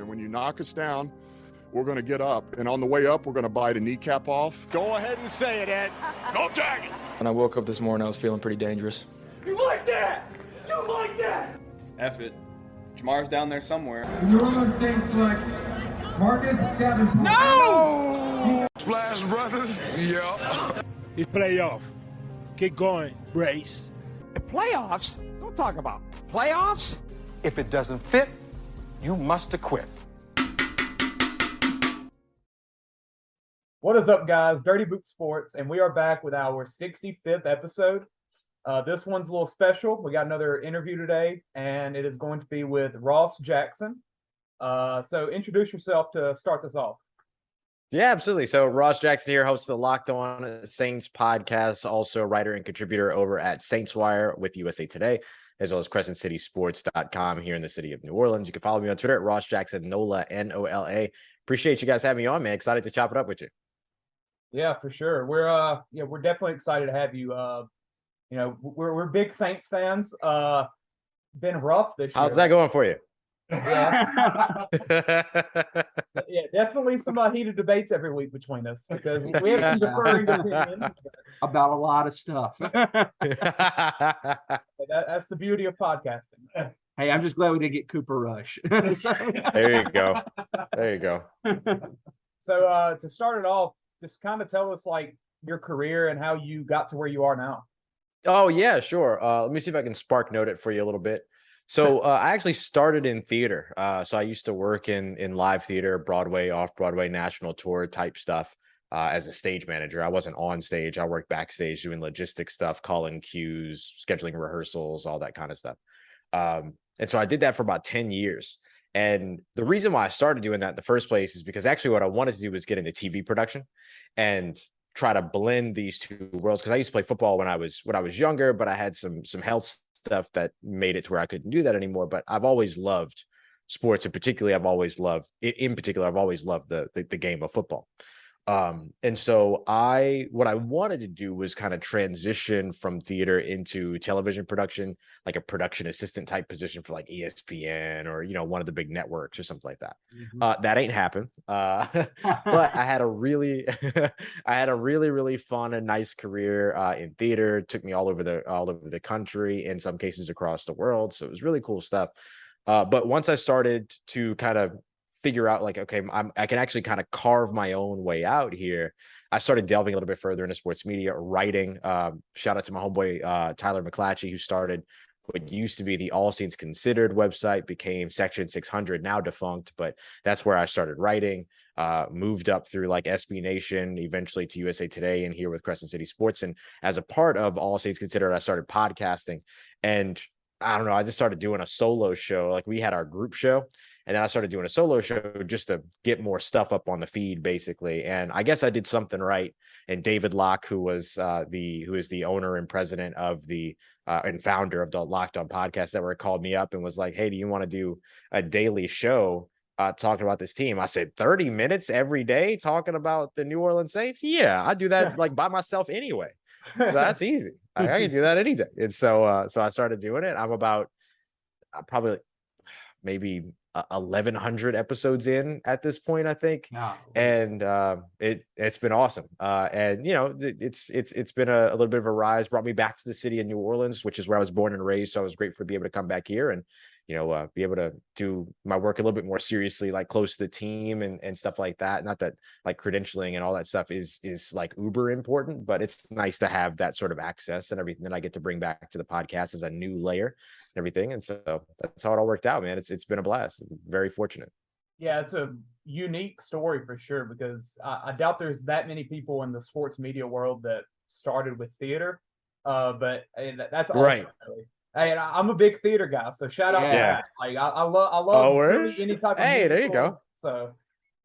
And when you knock us down, we're going to get up. And on the way up, we're going to bite a kneecap off. Go ahead and say it, Ed. Go Dragons! When I woke up this morning, I was feeling pretty dangerous. You like that? You like that? F it. Jamar's down there somewhere. New Orleans Saints select Marcus Davenport. No! Splash Brothers. Yeah. It's playoff. Get going, Brace. The playoffs? Don't talk about playoffs. If it doesn't fit, you must acquit. What is up, guys? Dirty Boot Sports, and we are back with our 65th episode. This one's a little special. We got another interview today, and it is going to be with Ross Jackson. So introduce yourself to start this off. Yeah, absolutely. So Ross Jackson here, host of the Locked On Saints podcast, also writer and contributor over at Saints Wire with USA Today, as well as CrescentCitySports.com here in the city of New Orleans. You can follow me on Twitter at Ross Jackson Nola, Nola. Appreciate you guys having me on, man. Excited to chop it up with you. Yeah, for sure. We're definitely excited to have you. We're big Saints fans. Been rough this year. How's that going for you? Yeah. Yeah, definitely some heated debates every week between us because we have some differing opinions About a lot of stuff. That's the beauty of podcasting. Hey, I'm just glad we didn't get Cooper Rush. There you go. There you go. So to start it off, just kind of tell us like your career and how you got to where you are now. Oh, yeah, sure. Let me see if I can spark note it for you a little bit. So I actually started in theater. So I used to work in live theater, Broadway, off-Broadway, national tour type stuff as a stage manager. I wasn't on stage. I worked backstage doing logistics stuff, calling cues, scheduling rehearsals, all that kind of stuff. And so I did that for about 10 years. And the reason why I started doing that in the first place is because actually what I wanted to do was get into TV production and try to blend these two worlds. Because I used to play football when I was younger, but I had some health stuff that made it to where I couldn't do that anymore. But I've always loved sports, and particularly I've always loved the game of football. And so what I wanted to do was kind of transition from theater into television production, like a production assistant type position for like ESPN or, one of the big networks or something like that. Mm-hmm. That ain't happened. But I had a really, really fun and nice career in theater. It took me all over the country, in some cases across the world. So it was really cool stuff. But once I started to kind of figure out like, okay, I can actually kind of carve my own way out here, I started delving a little bit further into sports media, writing. Shout out to my homeboy, Tyler McClatchy, who started what used to be the All Saints Considered website, became Section 600, now defunct, but that's where I started writing, moved up through like SB Nation, eventually to USA Today, and here with Crescent City Sports. And as a part of All Saints Considered, I started podcasting, and I don't know, I just started doing a solo show. Like we had our group show, and then I started doing a solo show just to get more stuff up on the feed, basically. And I guess I did something right. And David Locke, who is the owner and president of and founder of the Locked On Podcast Network, called me up and was like, "Hey, do you want to do a daily show talking about this team?" I said, 30 minutes every day talking about the New Orleans Saints? Yeah, I do that like by myself anyway. So that's easy. I can do that any day. And so I started doing it. I'm about probably maybe 1,100 episodes in at this point, I think. Wow. And it's been awesome. And it's been a little bit of a rise, brought me back to the city of New Orleans, which is where I was born and raised. So I was grateful to be able to come back here and be able to do my work a little bit more seriously, like close to the team and stuff like that. Not that like credentialing and all that stuff is like uber important, but it's nice to have that sort of access and everything that I get to bring back to the podcast as a new layer and everything. And so that's how it all worked out, man. It's been a blast. Very fortunate. Yeah, it's a unique story for sure, because I doubt there's that many people in the sports media world that started with theater. But that's awesome. Right. Really. Hey, I'm a big theater guy, so shout out to that. Like I love really any type of. Hey, there you go. So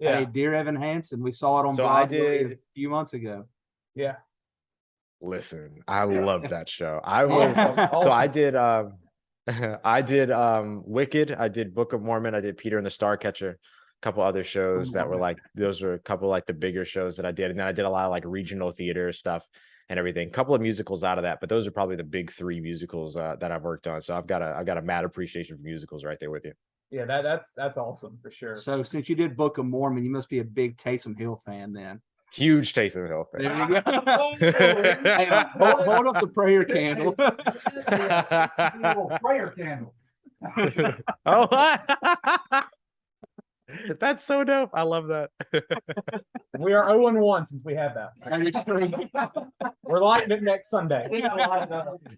yeah, hey, Dear Evan Hansen, we saw it on Broadway a few months ago. Yeah. Listen, I love that show. I did Wicked, I did Book of Mormon, I did Peter and the Starcatcher, a couple other shows that were like, those were a couple like the bigger shows that I did. And then I did a lot of like regional theater stuff and everything. A couple of musicals out of that, but those are probably the big three musicals that I've worked on. So I've got a mad appreciation for musicals right there with you. Yeah, that's awesome for sure. So since you did Book of Mormon, you must be a big Taysom Hill fan then. Huge Taysom Hill fan. There you go. Hey, hold up the prayer candle. Prayer candle. Oh, that's so dope. I love that. We are 0-1 since we have that. We're lighting it next Sunday.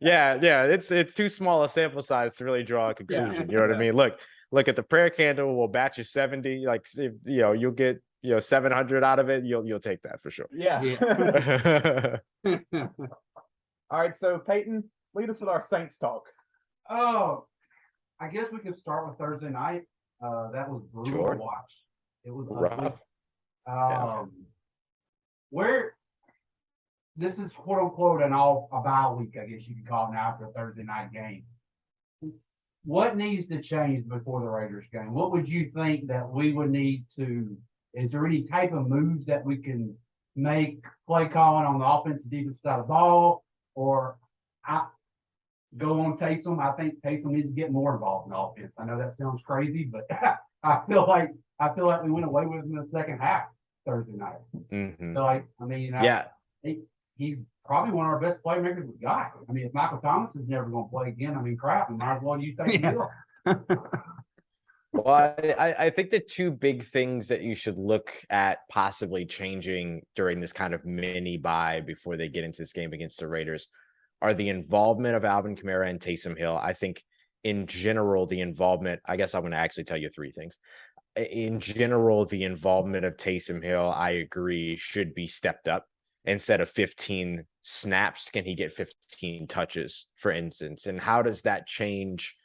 Yeah, it's too small a sample size to really draw a conclusion. You know what I mean? Look at the prayer candle. We'll batch you 70. Like, if, you'll get 700 out of it. You'll take that for sure. Yeah. All right, so Peyton, lead us with our Saints talk. Oh, I guess we could start with Thursday night. That was brutal to watch. It was rough. Where this is quote unquote a bye week, I guess you could call it now after a Thursday night game. What needs to change before the Raiders game? What would you think that we would need to? Is there any type of moves that we can make play calling on the offensive defensive side of the ball, or go on Taysom? I think Taysom needs to get more involved in offense. I know that sounds crazy, but I feel like we went away with him in the second half Thursday night. Mm-hmm. So he's probably one of our best playmakers we got. I mean, if Michael Thomas is never going to play again, I mean, crap, we might as well use Taysom Hill. Well, I think the two big things that you should look at possibly changing during this kind of mini bye before they get into this game against the Raiders are the involvement of Alvin Kamara and Taysom Hill. I think in general, the involvement, I guess I'm going to actually tell you three things. In general, the involvement of Taysom Hill, I agree, should be stepped up. Instead of 15 snaps, can he get 15 touches, for instance? And how does that change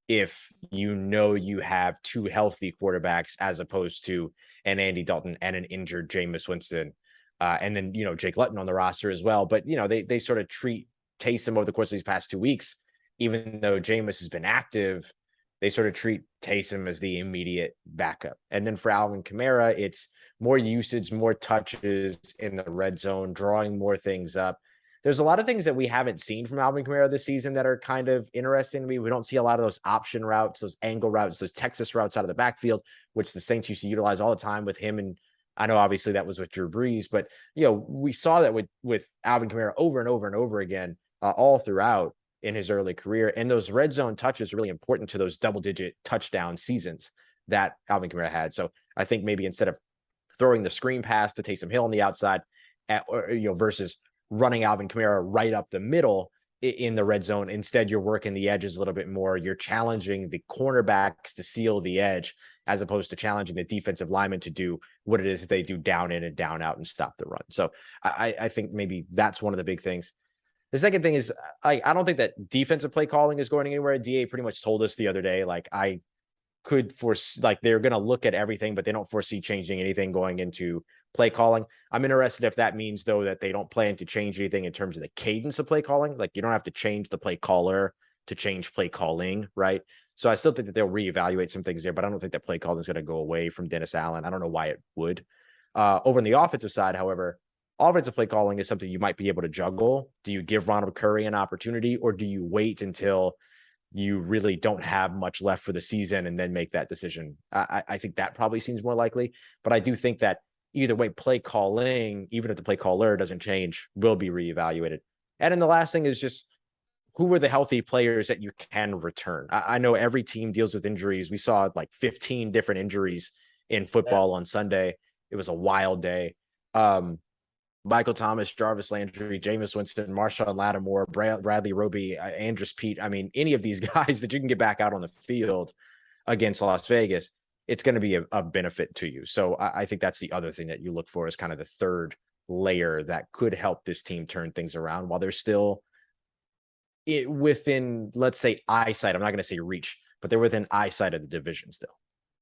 if you have two healthy quarterbacks as opposed to an Andy Dalton and an injured Jameis Winston, and then Jake Luton on the roster as well? But they sort of treat Taysom over the course of these past 2 weeks, even though Jameis has been active, they sort of treat Taysom as the immediate backup. And then for Alvin Kamara, it's more usage, more touches in the red zone, drawing more things up. There's a lot of things that we haven't seen from Alvin Kamara this season that are kind of interesting to me. We don't see a lot of those option routes, those angle routes, those Texas routes out of the backfield, which the Saints used to utilize all the time with him. And I know obviously that was with Drew Brees, but we saw that with Alvin Kamara over and over and over again, all throughout in his early career. And those red zone touches are really important to those double-digit touchdown seasons that Alvin Kamara had. So I think maybe instead of throwing the screen pass to Taysom Hill on the outside, versus running Alvin Kamara right up the middle in the red zone, instead you're working the edges a little bit more. You're challenging the cornerbacks to seal the edge, as opposed to challenging the defensive linemen to do what it is that they do down in and down out and stop the run. So I think maybe that's one of the big things. The second thing is, I don't think that defensive play calling is going anywhere. DA pretty much told us the other day, I could foresee, they're going to look at everything, but they don't foresee changing anything going into play calling. I'm interested if that means, though, that they don't plan to change anything in terms of the cadence of play calling. You don't have to change the play caller to change play calling, right? So I still think that they'll reevaluate some things there, but I don't think that play calling is going to go away from Dennis Allen. I don't know why it would. Over on the offensive side, however, offensive play calling is something you might be able to juggle. Do you give Ronald Curry an opportunity, or do you wait until you really don't have much left for the season and then make that decision? I think that probably seems more likely, but I do think that either way, play calling, even if the play caller doesn't change, will be reevaluated. And then the last thing is just, who are the healthy players that you can return? I know every team deals with injuries. We saw 15 different injuries in football on Sunday. It was a wild day. Michael Thomas, Jarvis Landry, Jameis Winston, Marshawn Lattimore, Bradley Roby, Andrus Peat. I mean, any of these guys that you can get back out on the field against Las Vegas, it's going to be a benefit to you. So I think that's the other thing that you look for, is kind of the third layer that could help this team turn things around while they're still within, let's say, eyesight. I'm not going to say reach, but they're within eyesight of the division still.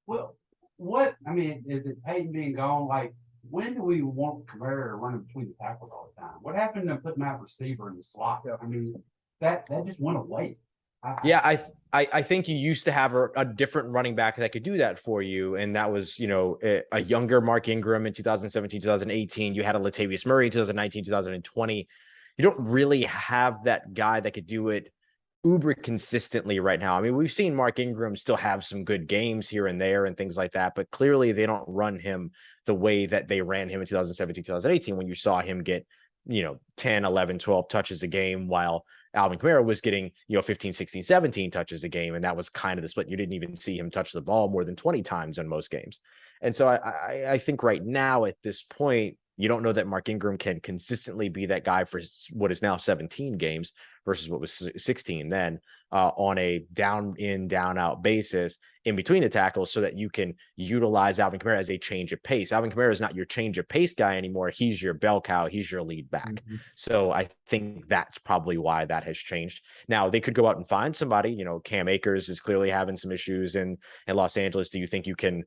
Well, is it Peyton being gone? When do we want Kamara to run between the tackles all the time? What happened to putting that receiver in the slot? I mean, that just went away. I think you used to have a different running back that could do that for you. And that was, a younger Mark Ingram in 2017, 2018. You had a Latavius Murray in 2019, 2020. You don't really have that guy that could do it uber consistently right now. I mean, we've seen Mark Ingram still have some good games here and there and things like that, but clearly they don't run him the way that they ran him in 2017, 2018, when you saw him get, 10, 11, 12 touches a game, while Alvin Kamara was getting, 15, 16, 17 touches a game. And that was kind of the split. You didn't even see him touch the ball more than 20 times in most games. And so I think right now at this point, you don't know that Mark Ingram can consistently be that guy for what is now 17 games versus what was 16 then, on a down in, down out basis in between the tackles, so that you can utilize Alvin Kamara as a change of pace. Alvin Kamara is not your change of pace guy anymore. He's your bell cow. He's your lead back. So I think that's probably why that has changed. Now they could go out and find somebody. Cam Akers is clearly having some issues in Los Angeles. Do you think you can,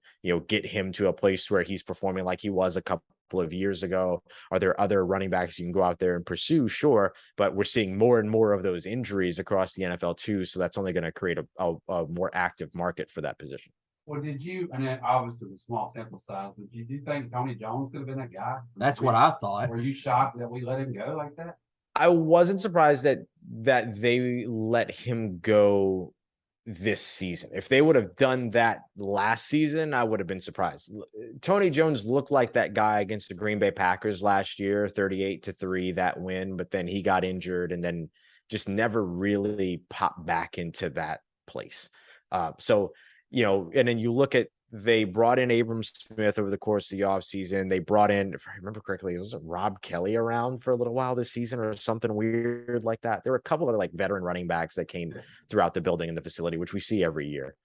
get him to a place where he's performing like he was a couple of years ago? Are there other running backs you can go out there and pursue? Sure, but we're seeing more and more of those injuries across the NFL too, so that's only going to create a more active market for that position. Well, did you, and then obviously the small sample size, but did you think Tony Jones could have been that guy? That's what I thought. Were you shocked that we let him go like that? I wasn't surprised that they let him go this season. If they would have done that last season, I would have been surprised. Tony Jones looked like that guy against the Green Bay Packers last year, 38-3, that win, but then he got injured and then just never really popped back into that place. So, and then you look at, they brought in Abram Smith over the course of the offseason. They brought in, if I remember correctly, was it Rob Kelly around for a little while this season or something weird like that? There were a couple of veteran running backs that came throughout the building and the facility, which we see every year.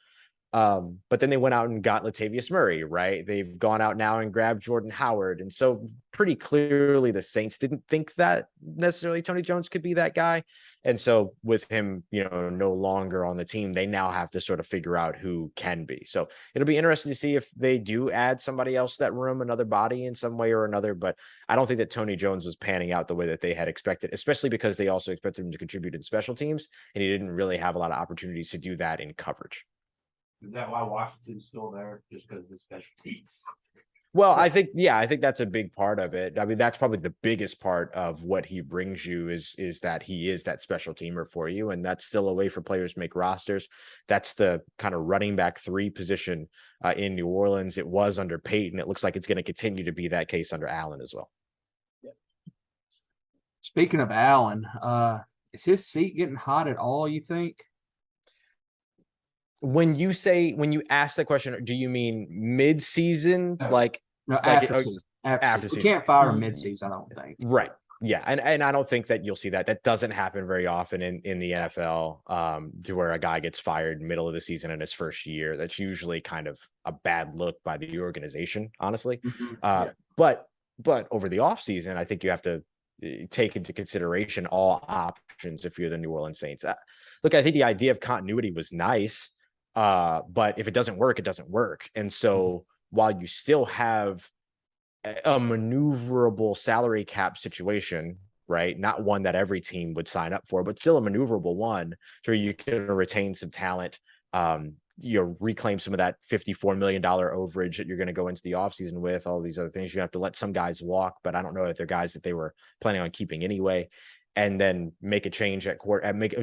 But then they went out and got Latavius Murray, right? They've gone out now and grabbed Jordan Howard. And so pretty clearly the Saints didn't think that necessarily Tony Jones could be that guy. And so with him, no longer on the team, they now have to sort of figure out who can be. So it'll be interesting to see if they do add somebody else to that room, another body in some way or another. But I don't think that Tony Jones was panning out the way that they had expected, especially because they also expected him to contribute in special teams. And he didn't really have a lot of opportunities to do that in coverage. Is that why Washington's still there? Just because of the special teams? Well, I think that's a big part of it. I mean, that's probably the biggest part of what he brings you is that he is that special teamer for you. And that's still a way for players to make rosters. That's the kind of running back 3 position in New Orleans. It was under Peyton. It looks like it's going to continue to be that case under Allen as well. Speaking of Allen, is his seat getting hot at all, you think? When you ask that question, do you mean mid-season? No, after season. We can't fire him mid-season, I don't think. Right. Yeah. And I don't think that you'll see that. That doesn't happen very often in the NFL, to where a guy gets fired middle of the season in his first year. That's usually kind of a bad look by the organization, honestly. But over the offseason, I think you have to take into consideration all options if you're the New Orleans Saints. Look, I think the idea of continuity was nice. But if it doesn't work, it doesn't work. And so while you still have a maneuverable salary cap situation, right? Not one that every team would sign up for, but still a maneuverable one where you can retain some talent, reclaim some of that $54 million overage that you're going to go into the offseason with, all these other things. You have to let some guys walk, but I don't know if they're guys that they were planning on keeping anyway, and then make a change at make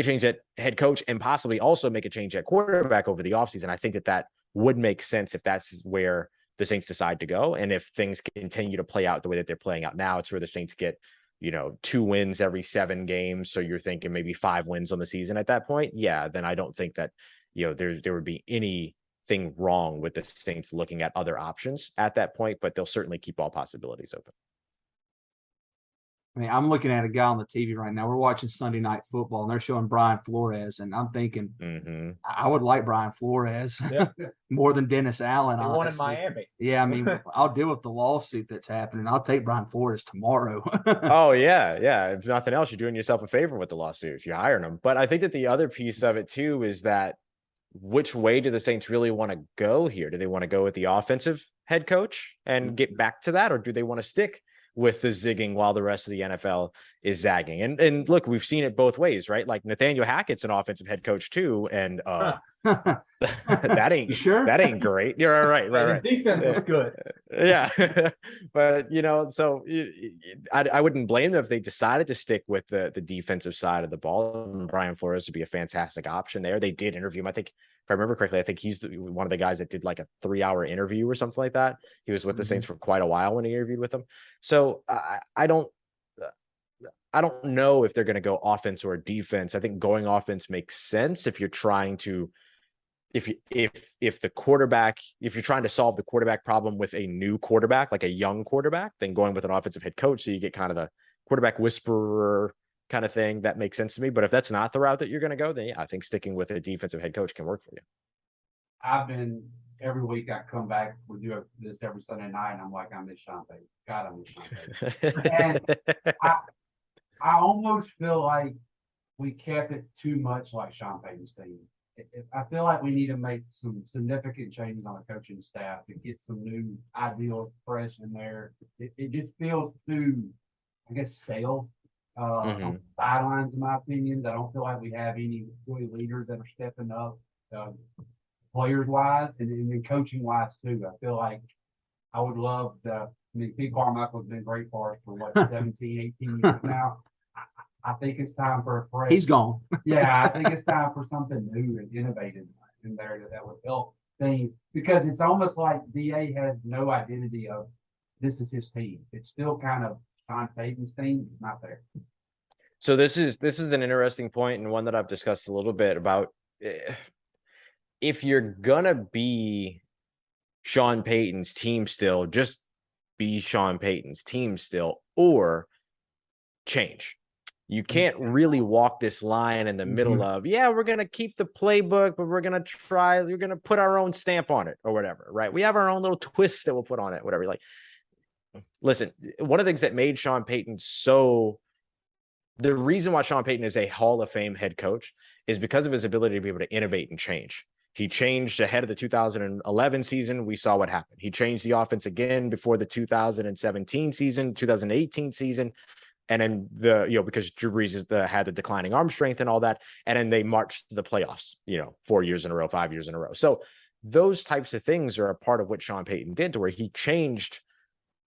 a change at head coach and possibly also make a change at quarterback over the offseason. I think that would make sense if that's where the Saints decide to go. And if things continue to play out the way that they're playing out now, it's where the Saints get, 2 wins every 7 games. So you're thinking maybe 5 wins on the season at that point. Yeah. Then I don't think that, there would be anything wrong with the Saints looking at other options at that point, but they'll certainly keep all possibilities open. I mean, I'm looking at a guy on the TV right now. We're watching Sunday Night Football, and they're showing Brian Flores, and I'm thinking, I would like Brian Flores more than Dennis Allen. He won in Miami. Yeah, I mean, I'll deal with the lawsuit that's happening. I'll take Brian Flores tomorrow. Oh, yeah. If nothing else, you're doing yourself a favor with the lawsuit if you're hiring him. But I think that the other piece of it, too, is that which way do the Saints really want to go here? Do they want to go with the offensive head coach and get back to that, or do they want to stick with the zigging while the rest of the NFL is zagging? And look, we've seen it both ways, right? Like Nathaniel Hackett's an offensive head coach too. And that ain't great. You're right. His defense was good. Yeah. But, so I wouldn't blame them if they decided to stick with the defensive side of the ball. And Brian Flores would be a fantastic option there. They did interview him. I think, if I remember correctly, I think he's one of the guys that did like a 3-hour interview or something like that. He was with the Saints for quite a while when he interviewed with them. So I don't know if they're going to go offense or defense. I think going offense makes sense if you're trying to, if you're trying to solve the quarterback problem with a new quarterback, like a young quarterback, then going with an offensive head coach, so you get kind of the quarterback whisperer kind of thing. That makes sense to me. But if that's not the route that you're going to go, then yeah, I think sticking with a defensive head coach can work for you. Every week I come back, we do this every Sunday night, and I'm like, I miss Sean Payton. God, I miss Sean Payton. And I almost feel like we kept it too much like Sean Payton's team. I feel like we need to make some significant changes on the coaching staff to get some new ideals fresh in there. It just feels too, I guess, stale on the sidelines, in my opinion. I don't feel like we have any really leaders that are stepping up, players-wise and then coaching-wise, too. I feel like I would love Pete Carmichael's been great for us for 17, 18 years now. I think it's time for a fresh. He's gone. Yeah, I think it's time for something new and innovative in there that would help things, because it's almost like DA has no identity of this is his team. It's still kind of Sean Payton's team. It's not there. So this is an interesting point, and one that I've discussed a little bit about. If you're gonna be Sean Payton's team still, just be Sean Payton's team still, or change. You can't really walk this line in the middle of, we're going to keep the playbook, but we're going to put our own stamp on it or whatever, right? We have our own little twist that we'll put on it, whatever. Like, listen, one of the things that made Sean Payton the reason why Sean Payton is a Hall of Fame head coach is because of his ability to be able to innovate and change. He changed ahead of the 2011 season. We saw what happened. He changed the offense again before the 2017 season, 2018 season. And then because Drew Brees had the declining arm strength and all that. And then they marched to the playoffs, 4 years in a row, 5 years in a row. So those types of things are a part of what Sean Payton did, to where he changed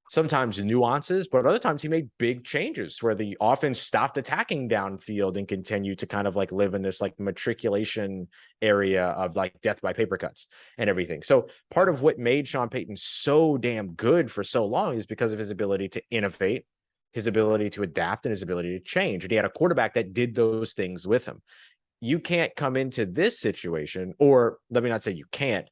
sometimes nuances, but other times he made big changes where the offense stopped attacking downfield and continued to kind of like live in this like matriculation area of like death by paper cuts and everything. So part of what made Sean Payton so damn good for so long is because of his ability to innovate, his ability to adapt, and his ability to change. And he had a quarterback that did those things with him. You can't come into this situation, or let me not say you can't,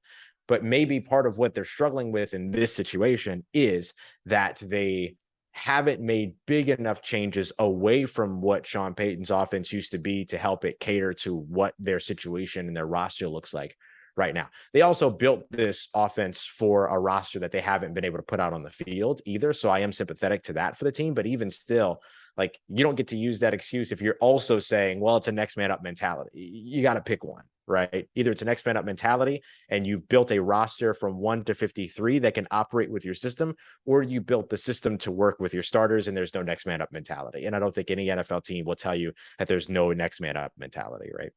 but maybe part of what they're struggling with in this situation is that they haven't made big enough changes away from what Sean Payton's offense used to be to help it cater to what their situation and their roster looks like right now. They also built this offense for a roster that they haven't been able to put out on the field either. So I am sympathetic to that for the team, but even still, like, you don't get to use that excuse if you're also saying, well, it's a next man up mentality. You got to pick one, right? Either it's a next man up mentality and you've built a roster from 1 to 53 that can operate with your system, or you built the system to work with your starters and there's no next man up mentality. And I don't think any NFL team will tell you that there's no next man up mentality, right?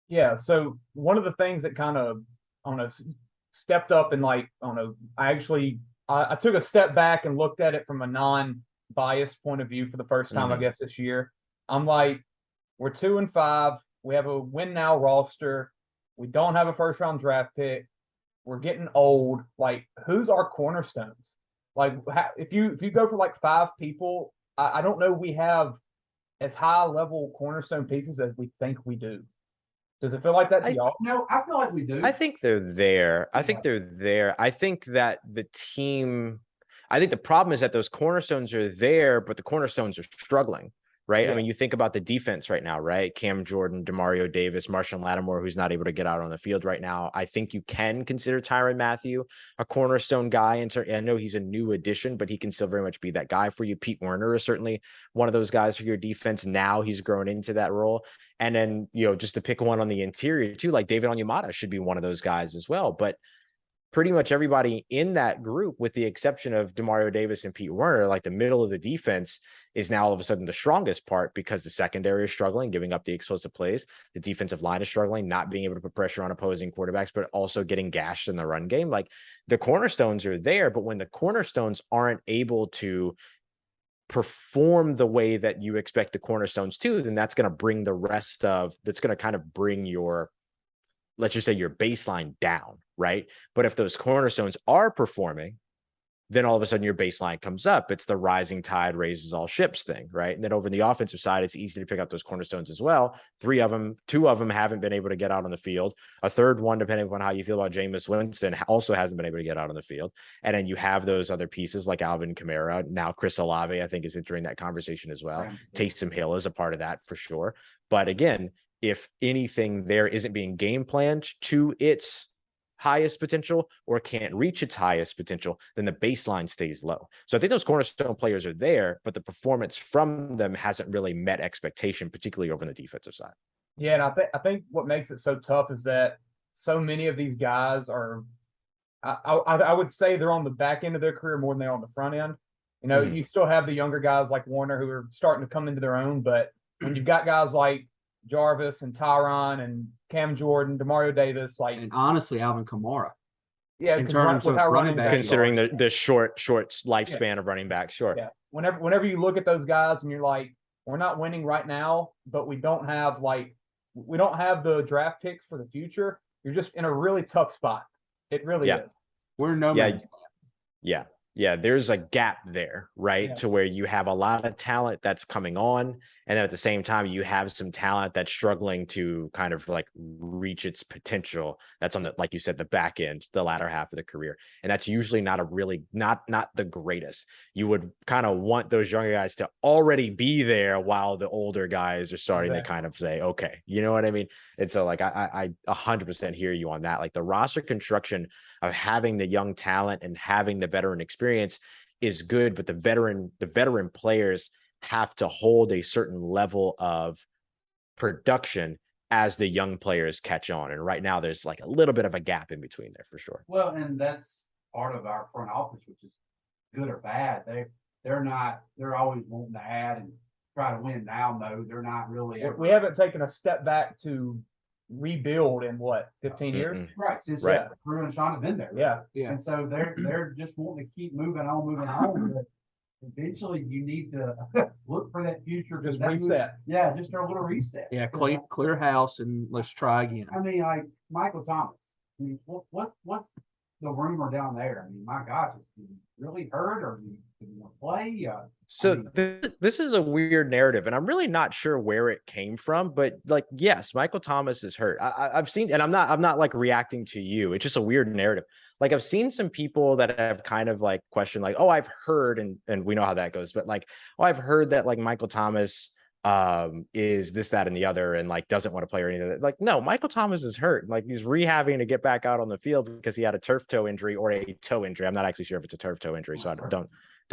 Yeah, so one of the things that kind of stepped up and I took a step back and looked at it from a non-biased point of view for the first time, I guess, this year. I'm like, we're 2-5. We have a win now roster. We don't have a first round draft pick. We're getting old. Like, who's our cornerstones? Like, if you go for like 5 people, I don't know we have as high level cornerstone pieces as we think we do. Does it feel like that to y'all? No, I feel like we do. I think they're there. I think that I think the problem is that those cornerstones are there, but the cornerstones are struggling, right? Yeah. I mean, you think about the defense right now, right? Cam Jordan, Demario Davis, Marshawn Lattimore, who's not able to get out on the field right now. I think you can consider Tyrann Mathieu a cornerstone guy. I know he's a new addition, but he can still very much be that guy for you. Pete Werner is certainly one of those guys for your defense. Now he's grown into that role. And then, just to pick one on the interior too, like David Onyemata should be one of those guys as well. But pretty much everybody in that group, with the exception of Demario Davis and Pete Werner, like the middle of the defense is now all of a sudden the strongest part, because the secondary is struggling, giving up the explosive plays. The defensive line is struggling, not being able to put pressure on opposing quarterbacks, but also getting gashed in the run game. Like, the cornerstones are there, but when the cornerstones aren't able to perform the way that you expect the cornerstones to, then that's going to bring the rest of, that's going to kind of bring your, let's just say, your baseline down, right? But if those cornerstones are performing, then all of a sudden your baseline comes up. It's the rising tide raises all ships thing, right? And then over the offensive side, it's easy to pick up those cornerstones as well. Two of them haven't been able to get out on the field. A third one, depending upon how you feel about Jameis Winston, also hasn't been able to get out on the field. And then you have those other pieces like Alvin Kamara. Now Chris Olave, I think, is entering that conversation as well. Taysom Hill is a part of that for sure. But again, if anything there isn't being game planned to its highest potential or can't reach its highest potential, then the baseline stays low. So I think those cornerstone players are there, but the performance from them hasn't really met expectation, particularly over on the defensive side. Yeah, and I think what makes it so tough is that so many of these guys are, I would say they're on the back end of their career more than they're on the front end. You know, you still have the younger guys like Warner who are starting to come into their own, but when you've got guys like Jarvis and Tyron and Cam Jordan, Demario Davis, like, and honestly, Alvin Kamara. Yeah, in terms of running back, considering the short lifespan of running back, sure. Yeah, whenever you look at those guys and you're like, we're not winning right now, but we don't have the draft picks for the future. You're just in a really tough spot. It really is. We're no man's land. Yeah, there's a gap there, right? To where you have a lot of talent that's coming on, and then at the same time, you have some talent that's struggling to kind of like reach its potential. That's on the, like you said, the back end, the latter half of the career. And that's usually not the greatest. You would kind of want those younger guys to already be there while the older guys are starting to kind of say, okay, you know what I mean? And so like, I 100% hear you on that. Like, the roster construction of having the young talent and having the veteran experience is good, but the veteran players have to hold a certain level of production as the young players catch on. And right now there's like a little bit of a gap in between there for sure. Well, and that's part of our front office, which is good or bad. They're always wanting to add and try to win now mode. They're not really. We haven't taken a step back to rebuild in what, 15 years? Right. Since Drew and Sean have been there. Yeah. And so they're just wanting to keep moving on. But eventually you need to look for that future. Just reset. Just a little reset. Yeah, clear house and let's try again. I mean, like Michael Thomas. I mean, what's the rumor down there? I mean, my gosh, is he really hurt, or did he want to play? This is a weird narrative, and I'm really not sure where it came from. But like, yes, Michael Thomas is hurt. I've seen, and I'm not like reacting to you. It's just a weird narrative. Like, I've seen some people that have kind of like questioned, like, oh, I've heard, and we know how that goes, but like, oh, I've heard that like Michael Thomas is this, that, and the other, and like doesn't want to play or anything. Like, no, Michael Thomas is hurt. Like, he's rehabbing to get back out on the field because he had a turf toe injury or a toe injury. I'm not actually sure if it's a turf toe injury, so I don't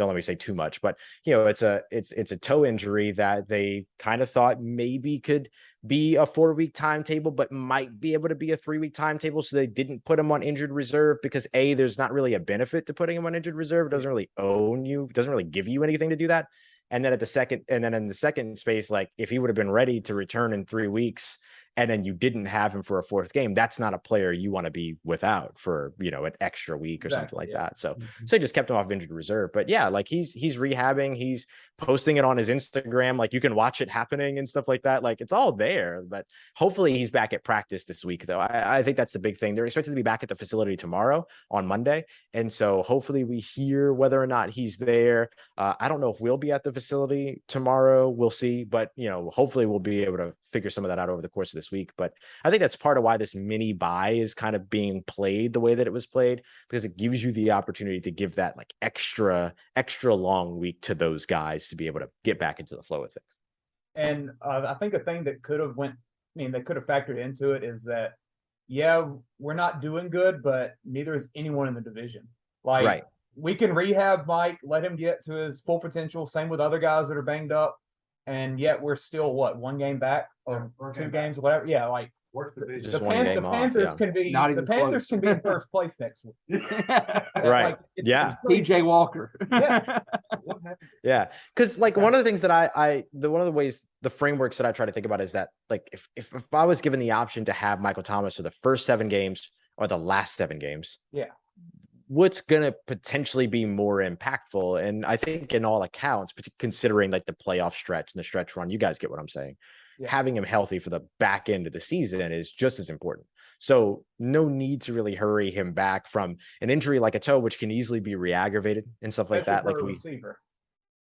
let me say too much. But you know, it's a toe injury that they kind of thought maybe could be a 4-week timetable, but might be able to be a 3-week timetable. So they didn't put him on injured reserve because there's not really a benefit to putting him on injured reserve. It doesn't really own you, it doesn't really give you anything to do that. And then in the second space, like, if he would have been ready to return in 3 weeks and then you didn't have him for a fourth game, that's not a player you want to be without for, you know, an extra week or something like that. So they just kept him off injured reserve. But yeah, like, he's rehabbing, he's posting it on his Instagram. Like, you can watch it happening and stuff like that. Like, it's all there, but hopefully he's back at practice this week though. I think that's the big thing. They're expected to be back at the facility tomorrow on Monday. And so hopefully we hear whether or not he's there. I don't know if we'll be at the facility tomorrow. We'll see, but you know, hopefully we'll be able to figure some of that out over the course of this week. But I think that's part of why this mini bye is kind of being played the way that it was played, because it gives you the opportunity to give that like extra long week to those guys to be able to get back into the flow of things. And I think a thing that they could have factored into it is that, we're not doing good, but neither is anyone in the division. Like, we can rehab Mike, let him get to his full potential. Same with other guys that are banged up. And yet we're still 1 game back or 2 games, whatever. Yeah. Like, Worst division. Just The, one game the off, Panthers yeah. can be Not the even Panthers close. can be in first place next week. Right. Yeah. it's crazy. PJ Walker. Yeah. What happened? Yeah, because like one of the things that one of the ways, the frameworks that I try to think about is that like if I was given the option to have Michael Thomas for the first 7 games or the last 7 games, Yeah. what's gonna potentially be more impactful? And I think in all accounts, considering like the playoff stretch and the stretch run, you guys get what I'm saying. Yeah. Having him healthy for the back end of the season is just as important. So no need to really hurry him back from an injury like a toe, which can easily be re-aggravated and stuff like that. Especially Like for a we receiver.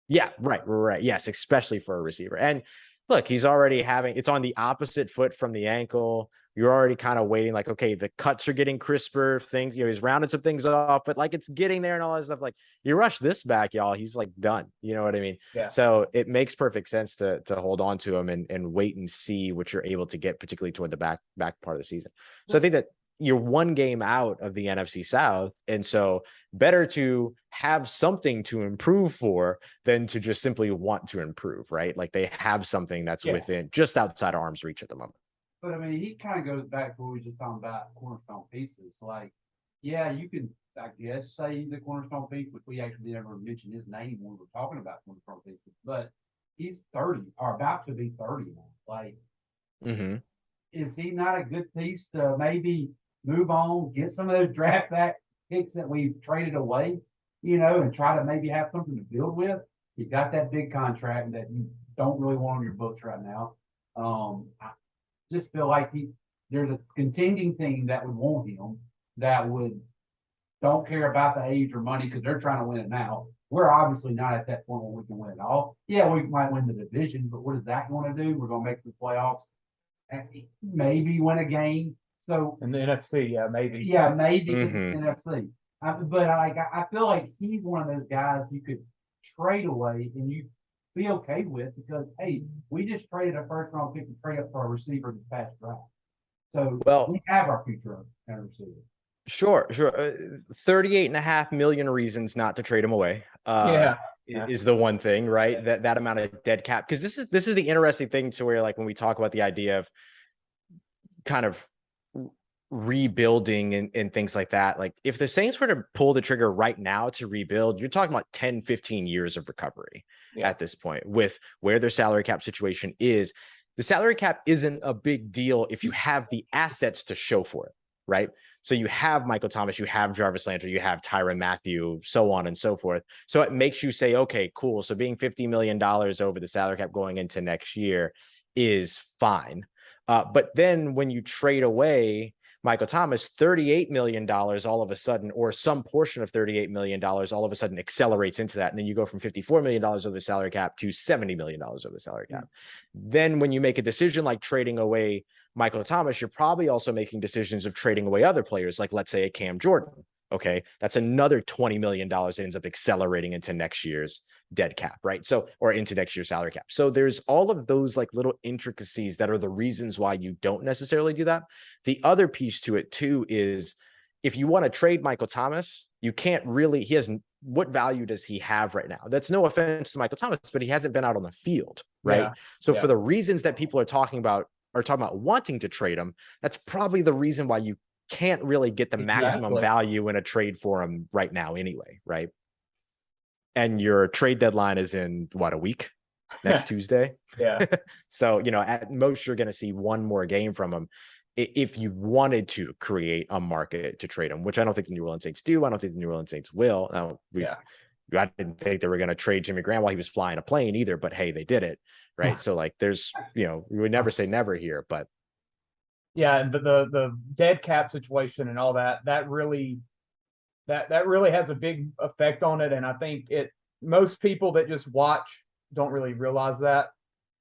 Yeah, right. Yes, especially for a receiver. And look, he's already it's on the opposite foot from the ankle. You're already kind of waiting, like, okay, the cuts are getting crisper, things, he's rounded some things off, but like it's getting there and all that stuff. Like you rush this back, y'all, he's like done. You know what I mean? Yeah. So it makes perfect sense to hold on to him and wait and see what you're able to get, particularly toward the back part of the season. So I think that you're 1 game out of the NFC South. And so better to have something to improve for than to just simply want to improve, right? Like they have something that's within just outside arm's reach at the moment. But I mean, he kind of goes back to what we were just talking about cornerstone pieces. Like, yeah, you can, I guess, say he's a cornerstone piece, but we actually never mentioned his name when we were talking about cornerstone pieces. But he's 30 or about to be 30 now. Like, is he not a good piece to maybe move on, get some of those draft back picks that we've traded away, and try to maybe have something to build with? You got that big contract that you don't really want on your books right now. I just feel like there's a contending team that would want him that don't care about the age or money because they're trying to win it now. We're obviously not at that point where we can win it all. Yeah, we might win the division, but what is that going to do? We're going to make the playoffs and maybe win a game. So in the NFC, yeah, maybe. Yeah, maybe in the NFC. But I feel like he's one of those guys you could trade away and you be okay with because, hey, we just traded a first round pick to trade up for a receiver this past draft. So we have our future at receiver. Sure. 38.5 million reasons not to trade him away. Is the one thing, right? That amount of dead cap. Because this is the interesting thing to where, like, when we talk about the idea of kind of rebuilding and things like that, like if the Saints were to pull the trigger right now to rebuild, you're talking about 10-15 years of recovery at this point. With where their salary cap situation is, the salary cap isn't a big deal if you have the assets to show for it, right? So you have Michael Thomas, you have Jarvis Landry, you have Tyrann Mathieu, so on and so forth. So it makes you say, okay, cool. So being $50 million over the salary cap going into next year is fine. But then when you trade away Michael Thomas, $38 million all of a sudden, or some portion of $38 million all of a sudden accelerates into that. And then you go from $54 million over the salary cap to $70 million over the salary cap. Then when you make a decision like trading away Michael Thomas, you're probably also making decisions of trading away other players, like let's say a Cam Jordan. Okay, that's another $20 million that ends up accelerating into next year's dead cap, right? So, or into next year's salary cap. So there's all of those like little intricacies that are the reasons why you don't necessarily do that. The other piece to it too is if you want to trade Michael Thomas, you can't really, what value does he have right now? That's no offense to Michael Thomas, but he hasn't been out on the field, right? So for the reasons that people are talking about wanting to trade him, that's probably the reason why you can't really get the maximum value in a trade for him right now anyway, right? And your trade deadline is in a week, next Tuesday. Yeah. So, at most you're going to see one more game from him if you wanted to create a market to trade him, which I don't think the New Orleans Saints do. I don't think the New Orleans Saints will. Now, I didn't think they were going to trade Jimmy Graham while he was flying a plane either, but hey, they did it, right? So like there's, we would never say never here, but yeah, the dead cap situation and all that really has a big effect on it. And I think most people that just watch don't really realize that.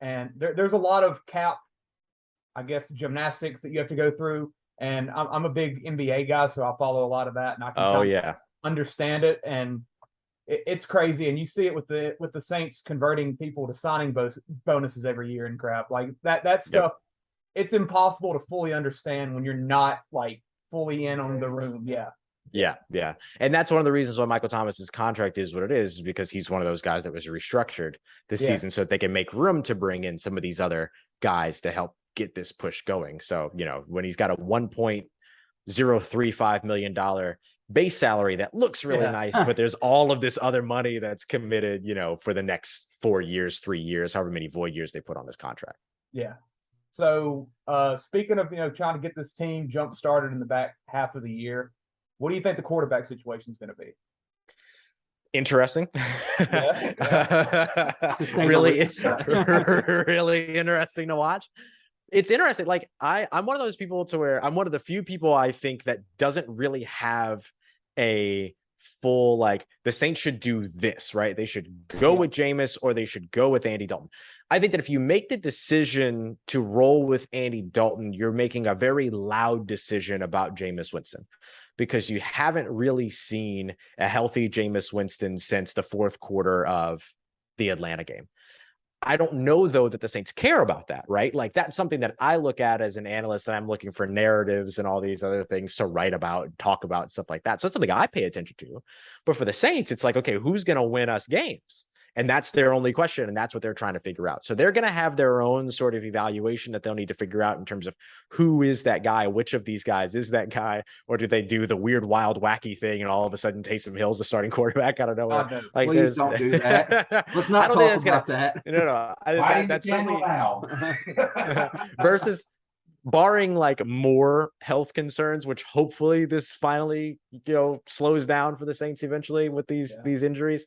And there's a lot of cap, I guess, gymnastics that you have to go through. And I'm a big NBA guy, so I follow a lot of that, and I can understand it. And it's crazy, and you see it with the Saints converting people to signing bonuses every year and crap like that stuff. It's impossible to fully understand when you're not like fully in on the room. Yeah. And that's one of the reasons why Michael Thomas's contract is what it is, because he's one of those guys that was restructured this season so that they can make room to bring in some of these other guys to help get this push going. So, when he's got a $1.035 million base salary that looks really nice, but there's all of this other money that's committed, for the next 4 years, 3 years, however many void years they put on this contract. Yeah. So speaking of, trying to get this team jump started in the back half of the year, what do you think the quarterback situation is going to be? Interesting. Yeah. Really, really interesting to watch. It's interesting. Like I'm one of those people to where I'm one of the few people I think that doesn't really have a full, like, the Saints should do this, right? They should go with Jameis or they should go with Andy Dalton. I think that if you make the decision to roll with Andy Dalton, you're making a very loud decision about Jameis Winston, because you haven't really seen a healthy Jameis Winston since the fourth quarter of the Atlanta game. I don't know, though, that the Saints care about that, right? Like, that's something that I look at as an analyst, and I'm looking for narratives and all these other things to write about, talk about, stuff like that. So it's something I pay attention to. But for the Saints, it's like, okay, who's going to win us games? And that's their only question, and that's what they're trying to figure out. So they're going to have their own sort of evaluation that they'll need to figure out in terms of who is that guy, which of these guys is that guy, or do they do the weird, wild, wacky thing, and all of a sudden Taysom Hill's the starting quarterback out of nowhere? No, like, please don't do that. Let's not talk about that. No. That's certainly versus barring like more health concerns, which hopefully this finally slows down for the Saints eventually with these injuries.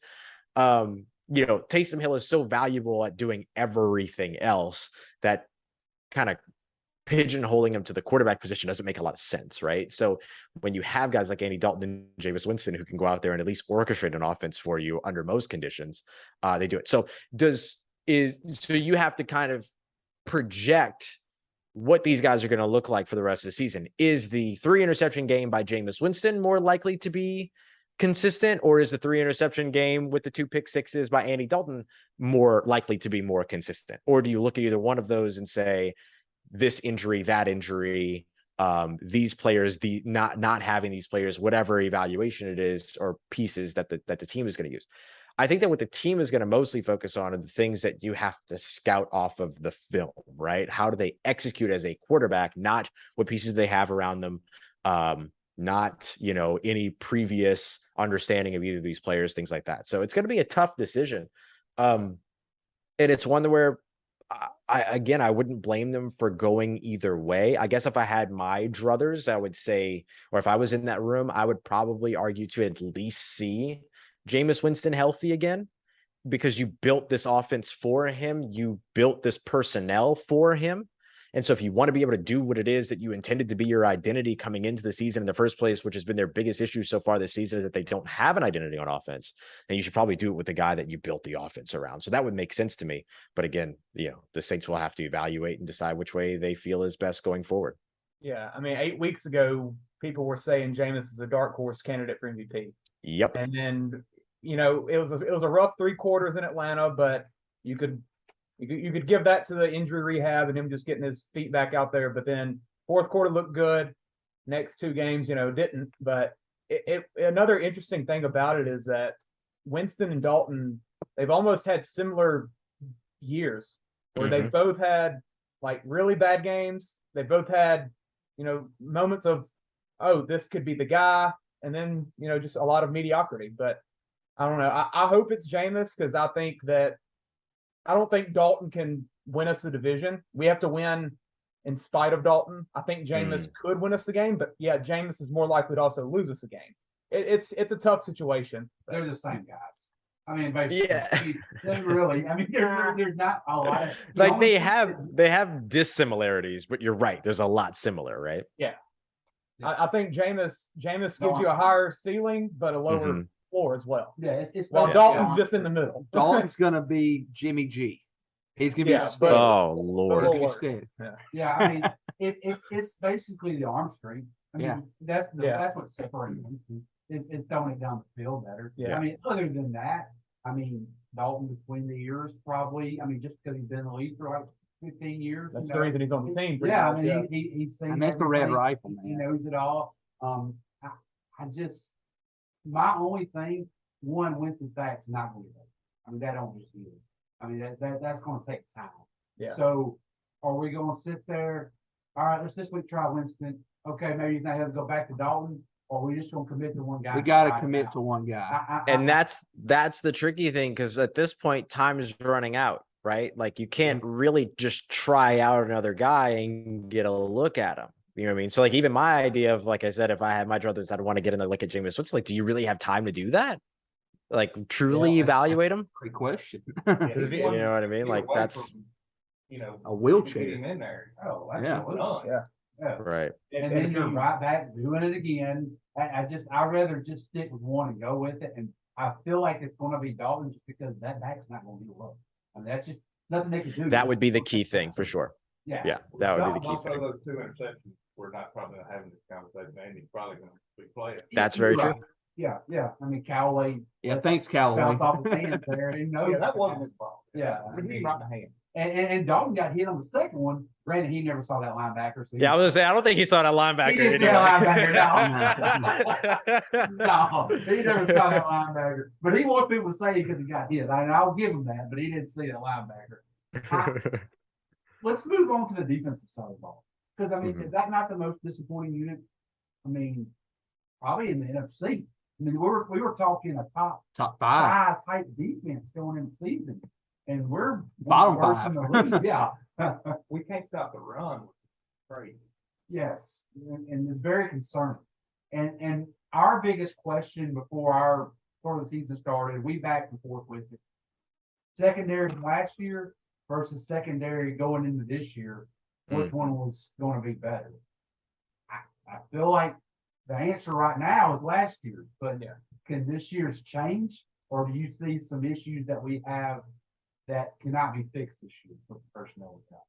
Taysom Hill is so valuable at doing everything else that kind of pigeonholing him to the quarterback position doesn't make a lot of sense, right? So when you have guys like Andy Dalton and Jameis Winston who can go out there and at least orchestrate an offense for you under most conditions, they do it. So you have to kind of project what these guys are going to look like for the rest of the season. Is the 3 interception game by Jameis Winston more likely to be consistent, or is the 3 interception game with the 2 pick sixes by Andy Dalton more likely to be more consistent? Or do you look at either one of those and say this injury, that injury, these players, the not having these players, whatever evaluation it is or pieces that the team is going to use? I think that what the team is going to mostly focus on are the things that you have to scout off of the film, right? How do they execute as a quarterback, not what pieces they have around them, not any previous understanding of either of these players, things like that. So it's going to be a tough decision, and it's one where I wouldn't blame them for going either way. I guess if I had my druthers, I would say, or if I was in that room, I would probably argue to at least see Jameis Winston healthy again, because you built this offense for him, you built this personnel for him. And so if you want to be able to do what it is that you intended to be your identity coming into the season in the first place, which has been their biggest issue so far this season, is that they don't have an identity on offense, then you should probably do it with the guy that you built the offense around. So that would make sense to me. But again, the Saints will have to evaluate and decide which way they feel is best going forward. Yeah. I mean, 8 weeks ago, people were saying Jameis is a dark horse candidate for MVP. Yep. And then, it was a rough 3 quarters in Atlanta, but you could give that to the injury rehab and him just getting his feet back out there. But then fourth quarter looked good. Next 2 games, didn't. But another interesting thing about it is that Winston and Dalton, they've almost had similar years where they both had like really bad games. They both had, moments of, oh, this could be the guy. And then, just a lot of mediocrity. But I don't know. I hope it's Jameis, because I don't think Dalton can win us the division. We have to win in spite of Dalton. I think Jameis could win us the game, but yeah, Jameis is more likely to also lose us a game. It's a tough situation. They're the same guys. I mean, basically, they really. I mean, there's not a lot of like they have dissimilarities, but you're right. There's a lot similar, right? Yeah, I think Jameis gives you a higher ceiling, but a lower floor as well. Yeah, it's well, Dalton's just in the middle. Dalton's gonna be Jimmy G. He's gonna be a stud. Oh Lord. Yeah, I mean, it's basically the arm strength. I mean, that's what separates them. It's throwing it down the field better. Yeah. I mean, other than that, Dalton between the years probably. I mean, just because he's been in the league for like 15 years. That's the reason he's on the team. Yeah, I mean, he's seen. And that's the red rifle, man. He knows it all. My only thing, Winston's back's not going to be. I mean, that don't just do it. I mean, that's going to take time. Yeah. So Are we going to sit there? All right, let's this week try Winston. Okay, maybe he's not going to go back to Dalton. Or we just going to commit to one guy. We got to commit to one guy. And that's the tricky thing, because at this point, time is running out, right? Like, you can't really just try out another guy and get a look at him. You know what I mean? So, like, even my idea of, like I said, if I had my druthers, I'd want to get in the look at Jameis. What's like, do you really have time to do that? Like, truly evaluate him? Great question. You know what I mean? Like, that's a wheelchair. In there. Oh, Yeah. right. And then you're right back doing it again. I'd rather just stick with one and go with it. And I feel like it's going to be Dalton just because that back's not going to be low. I mean, that's just nothing they can do. That would be the key thing for sure. Yeah. That would be the key thing. Those 2 interceptions, we're not probably not having this conversation. Andy's probably going to be playing. That's very true. Yeah. I mean, Callaway. Yeah, thanks, Callaway. Bounced off his hands there. That wasn't his fault. Yeah. I mean, he dropped the hand. And Dalton got hit on the second one. Granted, he never saw that linebacker. So Yeah, I was gonna say, I don't think he saw that linebacker. He didn't see that linebacker. No, he never saw that linebacker. But he wants people to say because he got hit. I'll give him that, but he didn't see that linebacker. Let's move on to the defensive side of the ball. Because, I mean, is that not the most disappointing unit? I mean, probably in the NFC. I mean, we were talking a top five type defense going into the season. And we're bottom worse five. in the league. Yeah. We can't stop the run. Crazy. Yes. And it's very concerning. And our biggest question before the season started, we back and forth with it. Secondary from last year versus secondary going into this year, which one was going to be better? I feel like the answer right now is last year, but can this year's change, or do you see some issues that we have that cannot be fixed this year with the personnel we have?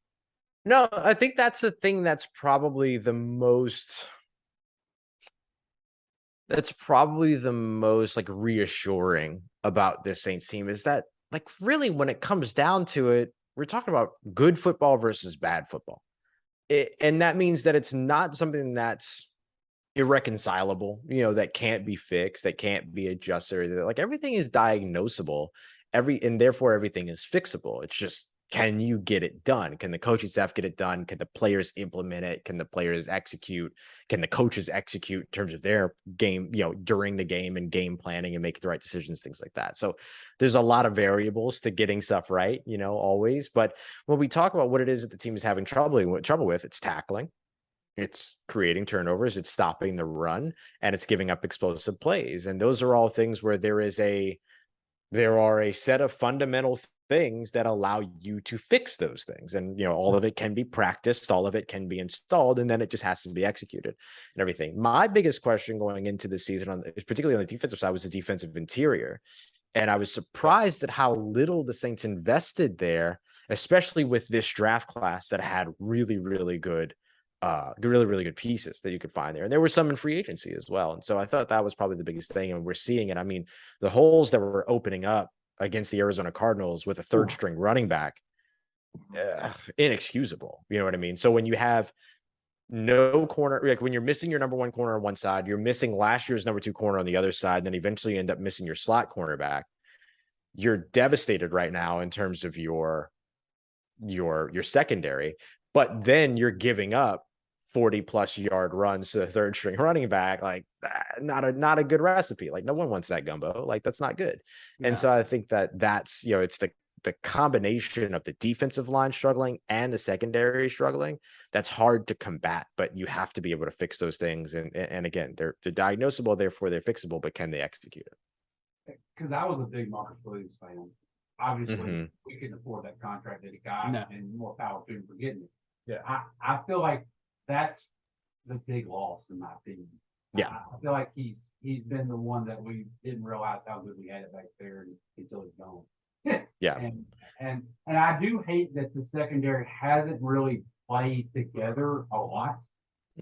No, I think that's the thing that's probably the most like reassuring about this Saints team is that, like, really when it comes down to it, we're talking about good football versus bad football. And that means that it's not something that's irreconcilable, that can't be fixed, that can't be adjusted. Like, everything is diagnosable, and therefore everything is fixable. It's just, can you get it done? Can the coaching staff get it done? Can the players implement it? Can the players execute? Can the coaches execute in terms of their game, during the game and game planning and making the right decisions, things like that. So there's a lot of variables to getting stuff right, always. But when we talk about what it is that the team is having trouble with, it's tackling, it's creating turnovers, it's stopping the run, and it's giving up explosive plays. And those are all things where there are a set of fundamental things that allow you to fix those things. And, all of it can be practiced, all of it can be installed, and then it just has to be executed and everything. My biggest question going into the season, particularly on the defensive side, was the defensive interior. And I was surprised at how little the Saints invested there, especially with this draft class that had really, really good pieces that you could find there. And there were some in free agency as well. And so I thought that was probably the biggest thing. And we're seeing it. I mean, the holes that were opening up against the Arizona Cardinals with a third string running back, inexcusable. You know what I mean? So when you have no corner, like when you're missing your number one corner on one side, you're missing last year's number two corner on the other side, then eventually you end up missing your slot cornerback, you're devastated right now in terms of your secondary. But then you're giving up 40+ yard runs to the third string running back. Like, not a good recipe. Like, no one wants that gumbo. Like, that's not good. And so I think that's it's the combination of the defensive line struggling and the secondary struggling that's hard to combat, but you have to be able to fix those things. And again, they're diagnosable, therefore they're fixable, but can they execute it? Because I was a big Marcus Williams fan. Obviously, we couldn't afford that contract that he got, and more power to him for getting it. Yeah, I feel like that's the big loss in my opinion. Yeah, I feel like he's been the one that we didn't realize how good we had it back there until he's gone. Yeah, and I do hate that the secondary hasn't really played together a lot.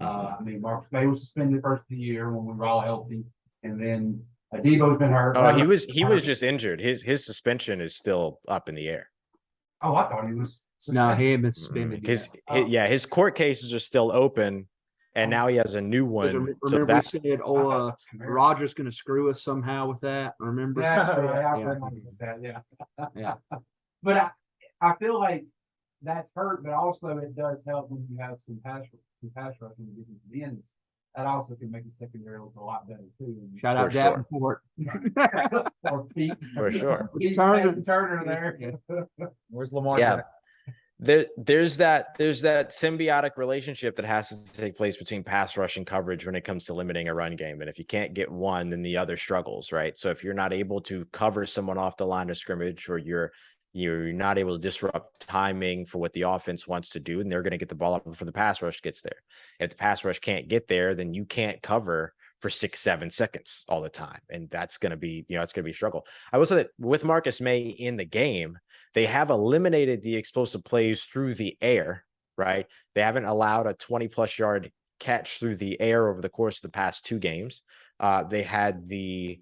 I mean, Marcus May was suspended the first of the year when we were all healthy, and then Adebo's been hurt. Oh, he was just injured. His suspension is still up in the air. Oh, I thought he was suspended. No, he had been suspended. His court cases are still open, and now he has a new one. Remember, we said, Roger's going to screw us somehow with that. Remember? That's right. I remember that. Yeah. But I feel like that's hurt, but also it does help when you have some pass rushing defensive ends. That also can make the secondary look a lot better too. Shout out Davenport. Or Pete. For sure. Pete Turner there. Where's Lamar? Yeah. There's that symbiotic relationship that has to take place between pass rush and coverage when it comes to limiting a run game. And if you can't get one, then the other struggles, right? So if you're not able to cover someone off the line of scrimmage, or you're not able to disrupt timing for what the offense wants to do, and they're going to get the ball up before the pass rush gets there. If the pass rush can't get there, then you can't cover for 6-7 seconds all the time. And that's going to be, it's going to be a struggle. I will say that with Marcus May in the game, they have eliminated the explosive plays through the air, right? They haven't allowed a 20+ yard catch through the air over the course of the past 2 games. They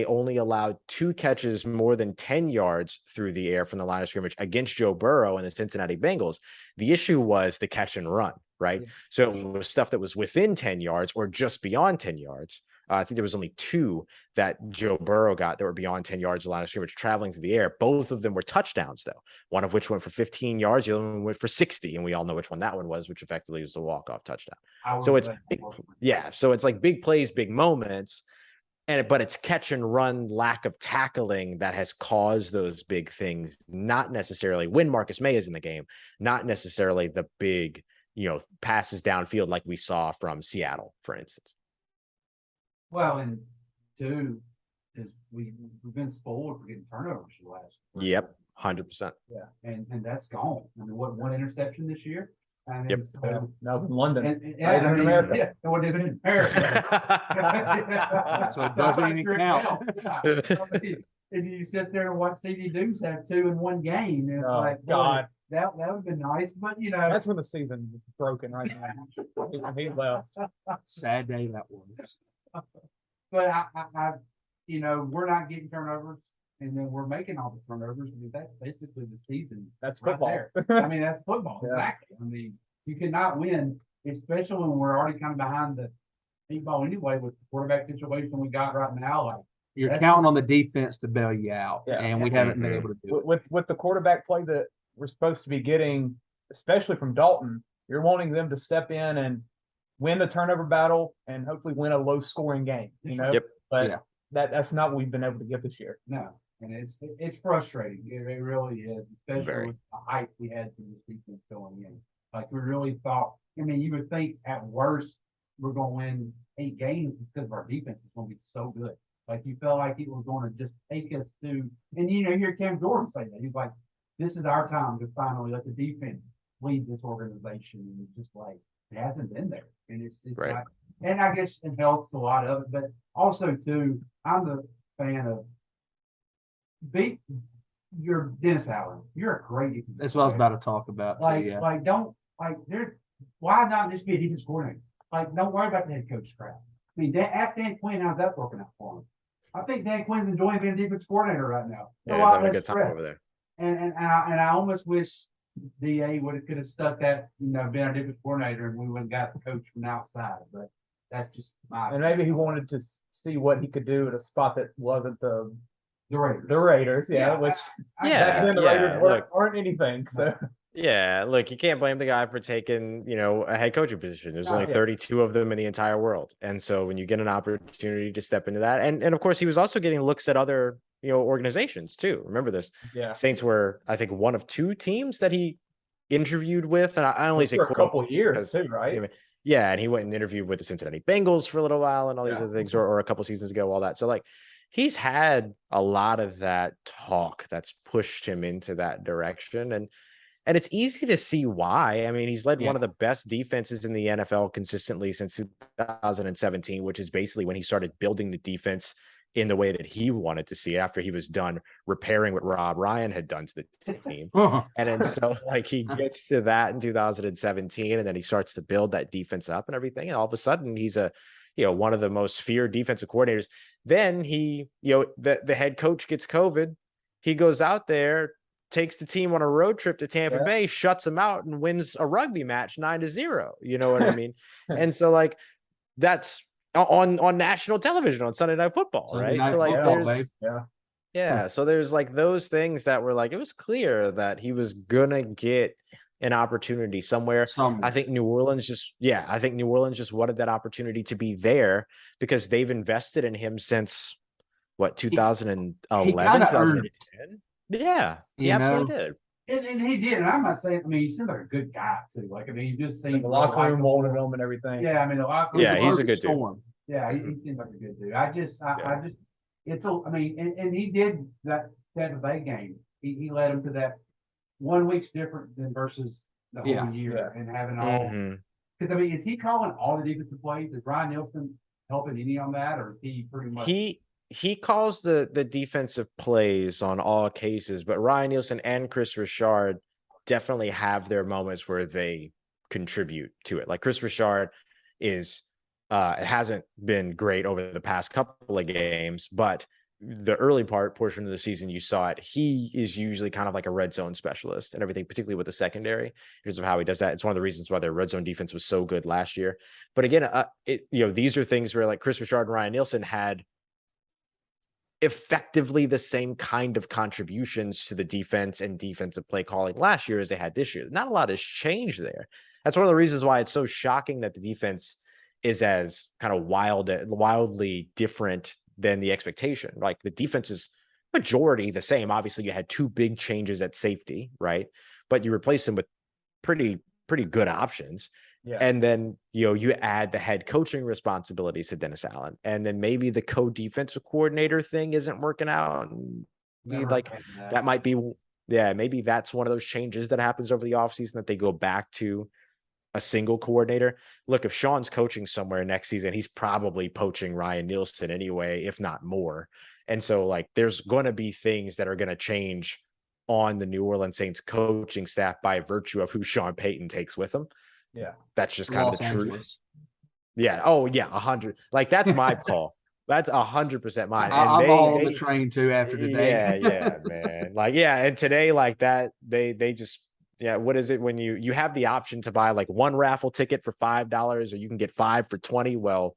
only allowed 2 catches more than 10 yards through the air from the line of scrimmage against Joe Burrow and the Cincinnati Bengals. The issue was the catch and run, right? Yeah. So it was stuff that was within 10 yards or just beyond 10 yards. I think there was only 2 that Joe Burrow got that were beyond 10 yards of the line of scrimmage traveling through the air. Both of them were touchdowns, though. One of which went for 15 yards, the other one went for 60, and we all know which one that one was, which effectively was a walk-off touchdown. So it's so it's like big plays, big moments. But it's catch and run, lack of tackling that has caused those big things, not necessarily when Marcus May is in the game, not necessarily the big, passes downfield like we saw from Seattle, for instance. Well, and 2 is we've been spoiled for getting turnovers the last. Yep, 100%. Yeah, and that's gone. I mean, what, 1 interception this year? And yep. So, that was in London. In America. Yeah, it wasn't even in America. So it doesn't even count. If you sit there and watch CD Dukes have 2 in 1 game, it's like, God, that would have been nice, but that's when the season is broken right now. He left. Sad day that was. But I we're not getting turnovers, and then we're making all the turnovers. I mean, that's basically the season. That's football. Right there. I mean, that's football. Yeah. Exactly. I mean, you cannot win, especially when we're already kind of behind the 8 ball anyway with the quarterback situation we got right now. Like, you're counting on the defense to bail you out, and we haven't been able to do it. With the quarterback play that we're supposed to be getting, especially from Dalton, you're wanting them to step in and win the turnover battle and hopefully win a low scoring game, Yep. But that's not what we've been able to get this year. No, and it's frustrating. It really is, especially with the hype we had for this defense going in. Like, we really thought, you would think at worst we're going to win 8 games because of our defense is going to be so good. Like, you felt like it was going to just take us to, and you hear Cam Jordan say that. He's like, this is our time to finally let the defense lead this organization. And it's just like, it hasn't been there. And it's right. like, and I guess it helps a lot of it, but also too, I'm the fan of you're Dennis Allen. You're a great defense. That's what I was about to talk about too. Yeah. Why not just be a defense coordinator? Like, don't worry about the head coach crap. I mean, ask Dan Quinn how's that working out for him. I think Dan Quinn's enjoying being a defense coordinator right now. Yeah, he's having a good time over there. And I almost wish DA could have stuck that, being a defense coordinator, and we wouldn't got the coach from outside. But that's just my. And maybe he wanted to see what he could do at a spot that wasn't the Raiders. The Raiders, yeah. Which back then the Raiders weren't anything. So. Yeah, look, you can't blame the guy for taking, a head coaching position. There's only 32 of them in the entire world. And so when you get an opportunity to step into that, and of course he was also getting looks at other, organizations too. Remember this. Yeah. Saints were, I think, one of 2 teams that he interviewed with. And I only say for a couple of years too, right? Yeah, and he went and interviewed with the Cincinnati Bengals for a little while and all these other things, or a couple seasons ago, all that. So like he's had a lot of that talk that's pushed him into that direction. And it's easy to see why. I mean, he's led one of the best defenses in the NFL consistently since 2017, which is basically when he started building the defense in the way that he wanted to see it after he was done repairing what Rob Ryan had done to the team. And then so like he gets to that in 2017, and then he starts to build that defense up and everything. And all of a sudden he's one of the most feared defensive coordinators. Then he, the head coach gets COVID. He goes out there, takes the team on a road trip to Tampa Bay, shuts them out, and wins a rugby match 9-0. You know what I mean? And so like that's on national television on Sunday Night Football, right? So like Yeah, so there's like those things that were like, it was clear that he was gonna get an opportunity somewhere. I think New Orleans just wanted that opportunity to be there because they've invested in him since what, 2011, 2010? Yeah, he absolutely did. And he did, and I'm not saying. I mean, he seems like a good guy too. Like, I mean, he just seems The locker room molded him and everything. Yeah, I mean, the locker room. Yeah, he's a good dude. Yeah, he seems like a good dude. I just, it's a. I mean, and he did that Tampa Bay game. He led him to that 1 week's different than versus the whole year and having all. Because I mean, is he calling all the defensive plays? Is Ryan Nielsen helping any on that, or is he pretty much? He calls the defensive plays on all cases, but Ryan Nielsen and Chris Richard definitely have their moments where they contribute to it. Like Chris Richard is, it hasn't been great over the past couple of games, but the early portion of the season, you saw it. He is usually kind of like a red zone specialist and everything, particularly with the secondary, in terms of how he does that. It's one of the reasons why their red zone defense was so good last year. But again, these are things where like Chris Richard and Ryan Nielsen had effectively the same kind of contributions to the defense and defensive play calling last year as they had this year. Not a lot has changed there. That's one of the reasons why it's so shocking that the defense is as kind of wildly different than the expectation. Like the defense is majority the same. Obviously, you had two big changes at safety, right? But you replace them with pretty good options. Yeah. And then, you add the head coaching responsibilities to Dennis Allen. And then maybe the co-defensive coordinator thing isn't working out. And that might be, maybe that's one of those changes that happens over the offseason, that they go back to a single coordinator. Look, if Sean's coaching somewhere next season, he's probably poaching Ryan Nielsen anyway, if not more. And so like, there's going to be things that are going to change on the New Orleans Saints coaching staff by virtue of who Sean Payton takes with him. Yeah, that's just kind of the truth. Yeah. Oh, yeah. 100. Like that's my call. That's 100% mine. And I'm all on the train too after today. Yeah, man. Like, and today, like that, they just, what is it when you have the option to buy like one raffle ticket for $5 or you can get 5 for 20? Well,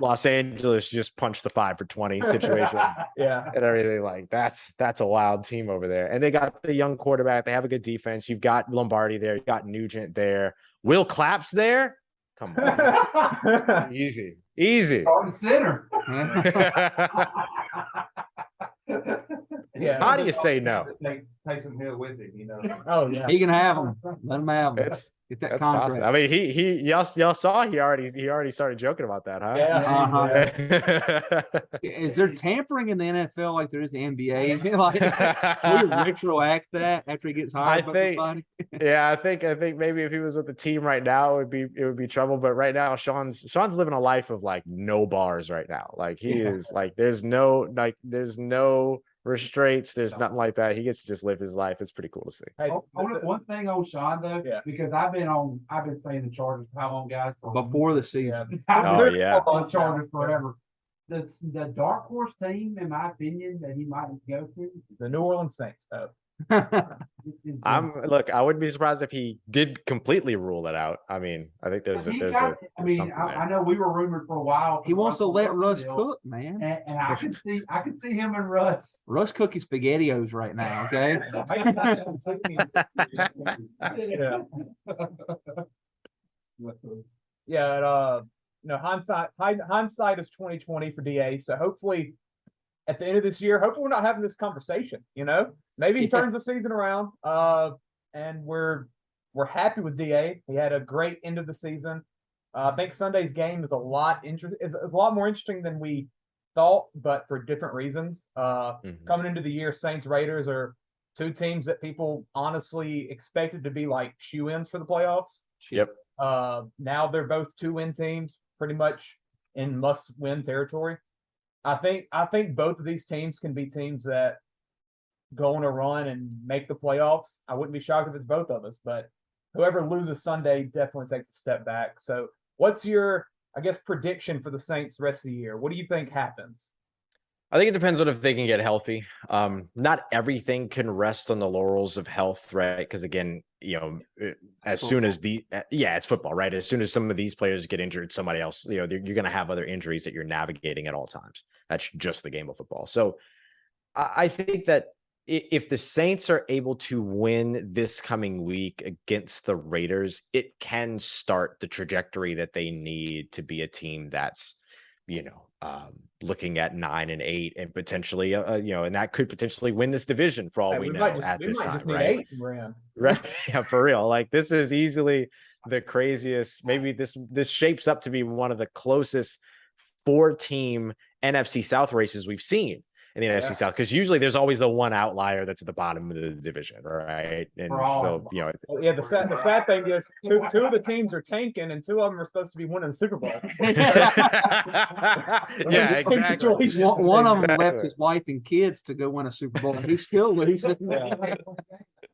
Los Angeles just punched the 5 for 20 situation. And everything. Like that's a wild team over there. And they got the young quarterback. They have a good defense. You've got Lombardi there. You got Nugent there. Will Clapp's there. Come on. Easy. On center. How do you say no? Taysom Hill with it, Oh yeah, he can have them. Let him have them. Get that contract. Possible. I mean, y'all saw he already started joking about that, huh? Yeah. Is there tampering in the NFL like there is the NBA? Like, can we retroact that after he gets hired? I think maybe if he was with the team right now, it would be trouble. But right now, Sean's living a life of like no bars right now. Like he is like there's no restraints, there's nothing like that. He gets to just live his life. It's pretty cool to see. Hey, one thing on Sean though, because I've been saying the Chargers how long, guys? Before the season. On the Chargers forever. The dark horse team, in my opinion, that he might go to the New Orleans Saints. I wouldn't be surprised if he did completely rule it out. I mean, I think I know we were rumored for a while. He wants to let Russ cook, man. And I could see him and Russ. Russ cooking SpaghettiOs right now, okay? Hindsight is 2020 for DA. So hopefully at the end of this year, hopefully we're not having this conversation, Maybe he turns the season around, and we're happy with Da. He had a great end of the season. I think Sunday's game is a lot more interesting than we thought, but for different reasons. Coming into the year, Saints Raiders are two teams that people honestly expected to be like shoe-ins for the playoffs. Yep. Now they're both 2-win teams, pretty much in must-win territory. I think both of these teams can be teams that go on a run and make the playoffs. I wouldn't be shocked if it's both of us, but whoever loses Sunday definitely takes a step back. So what's your, prediction for the Saints rest of the year? What do you think happens? I think it depends on if they can get healthy. Not everything can rest on the laurels of health, right? Because again, as soon as it's football, right? As soon as some of these players get injured, somebody else, you're going to have other injuries that you're navigating at all times. That's just the game of football. So I think that if the Saints are able to win this coming week against the Raiders, it can start the trajectory that they need to be a team that's, looking at 9-8 and potentially, and that could potentially win this division for all we know at this time, right? Right, yeah, for real. Like this is easily the craziest. Maybe this shapes up to be one of the closest 4-team NFC South races we've seen in the NFC South, because usually there's always the one outlier that's at the bottom of the division, right? And so, the sad thing is two of the teams are tanking, and 2 of them are supposed to be winning the Super Bowl. Yeah, exactly. One of them left his wife and kids to go win a Super Bowl, and he's still losing.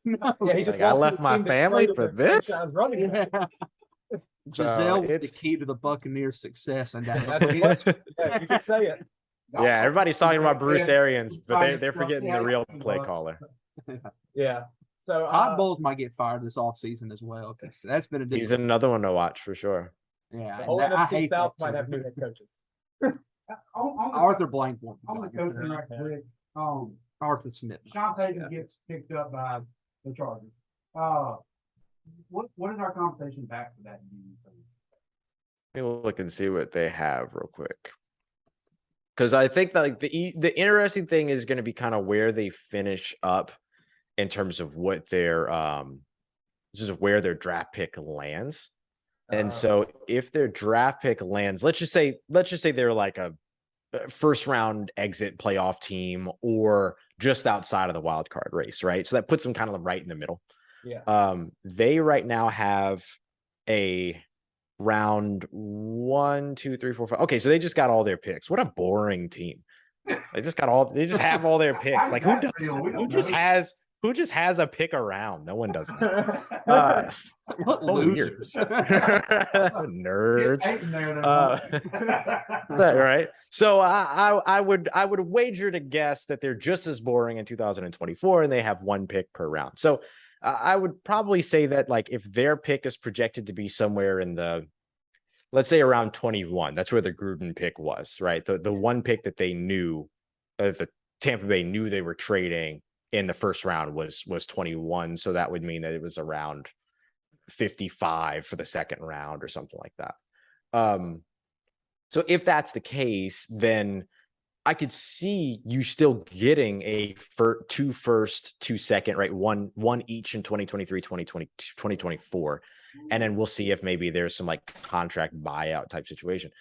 He just I left my family for this. Giselle was the key to the Buccaneers' success, and you can say it. Yeah, everybody's talking about Bruce Arians, but they're forgetting the real play caller. Yeah. So Todd Bowles might get fired this offseason as well, because that's been he's another one to watch for sure. Yeah, the whole NFC South might have new head coaches. Arthur Blank won't. I'm gonna go through right quick. Arthur Smith. Sean Payton gets picked up by the Chargers. What is our compensation back for that? Let me look and see what they have real quick. Because I think that like the interesting thing is going to be kind of where they finish up in terms of what their just where their draft pick lands. And so if their draft pick lands, let's just say they're like a first round exit playoff team or just outside of the wild card race, right? So that puts them kind of right in the middle. Yeah. They right now have a round 1, 2, 3, 4, 5. Okay, so they just got all their picks. What a boring team. They just have all their picks. Like who just has a pick around? No one does that. What losers. Nerds. Right. So I would wager to guess that they're just as boring in 2024 and they have 1 pick per round. So I would probably say that like if their pick is projected to be somewhere in the, let's say around 21, that's where the Gruden pick was, right? The 1 pick that they knew, the Tampa Bay knew they were trading in the first round was 21. So that would mean that it was around 55 for the second round or something like that. So if that's the case, then I could see you still getting a 2 first, 2 second, right? One each in 2023, 2024. And then we'll see if maybe there's some like contract buyout type situation.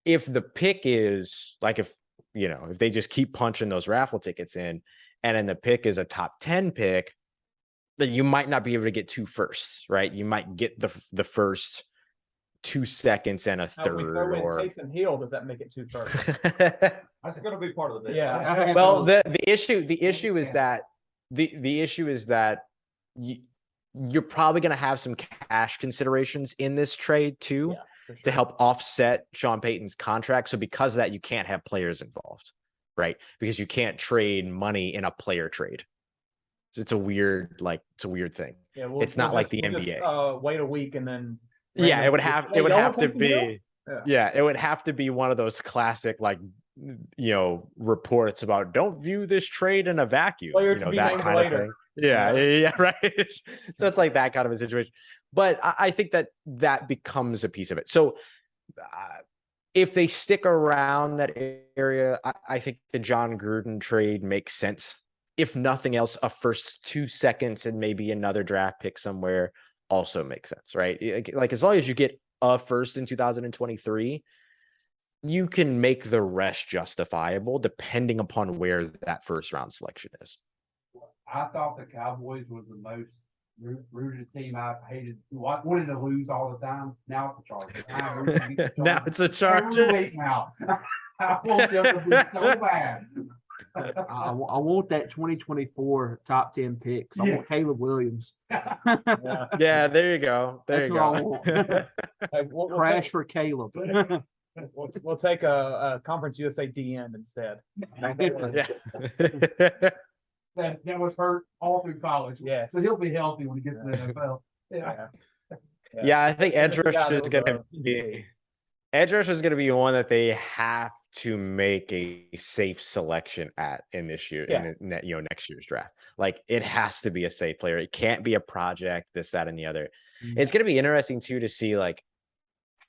If the pick is like, if they just keep punching those raffle tickets in and then the pick is a top 10 pick, then you might not be able to get 2 firsts, right? You might get the first 2 seconds and a third. Or Taysom Hill, does that make it 2 firsts? That's going to be part of the bit. Yeah. Well, the issue is that the issue is that you're probably going to have some cash considerations in this trade too, to help offset Sean Payton's contract. So because of that, you can't have players involved, right? Because you can't trade money in a player trade. So it's a weird thing. Yeah, it's not like the NBA. Wait a week and then. Yeah, it would have to be. Yeah, it would have to be one of those classic reports about don't view this trade in a vacuum. That kind of thing. Yeah, right. So it's like that kind of a situation. But I think that becomes a piece of it. So if they stick around that area, I think the John Gruden trade makes sense. If nothing else, a first 2 seconds and maybe another draft pick somewhere also makes sense, right? Like as long as you get a first in 2023, you can make the rest justifiable depending upon where that first round selection is. I thought the Cowboys was the most rooted team I've hated. I wanted to lose all the time. Now it's the Chargers. Now it's the Chargers. Every week now. I want them to be so bad. I want that 2024 top 10 picks. I want Caleb Williams. Yeah, there you go. That's what I want. Crash for Caleb. We'll take a Conference USA DN instead. That was hurt all through college. Yes. So he'll be healthy when he gets to the NFL. Yeah, I think edge rush is going to be one that they have to make a safe selection at in this year, next year's draft. Like it has to be a safe player. It can't be a project, this, that, and the other. It's going to be interesting too to see like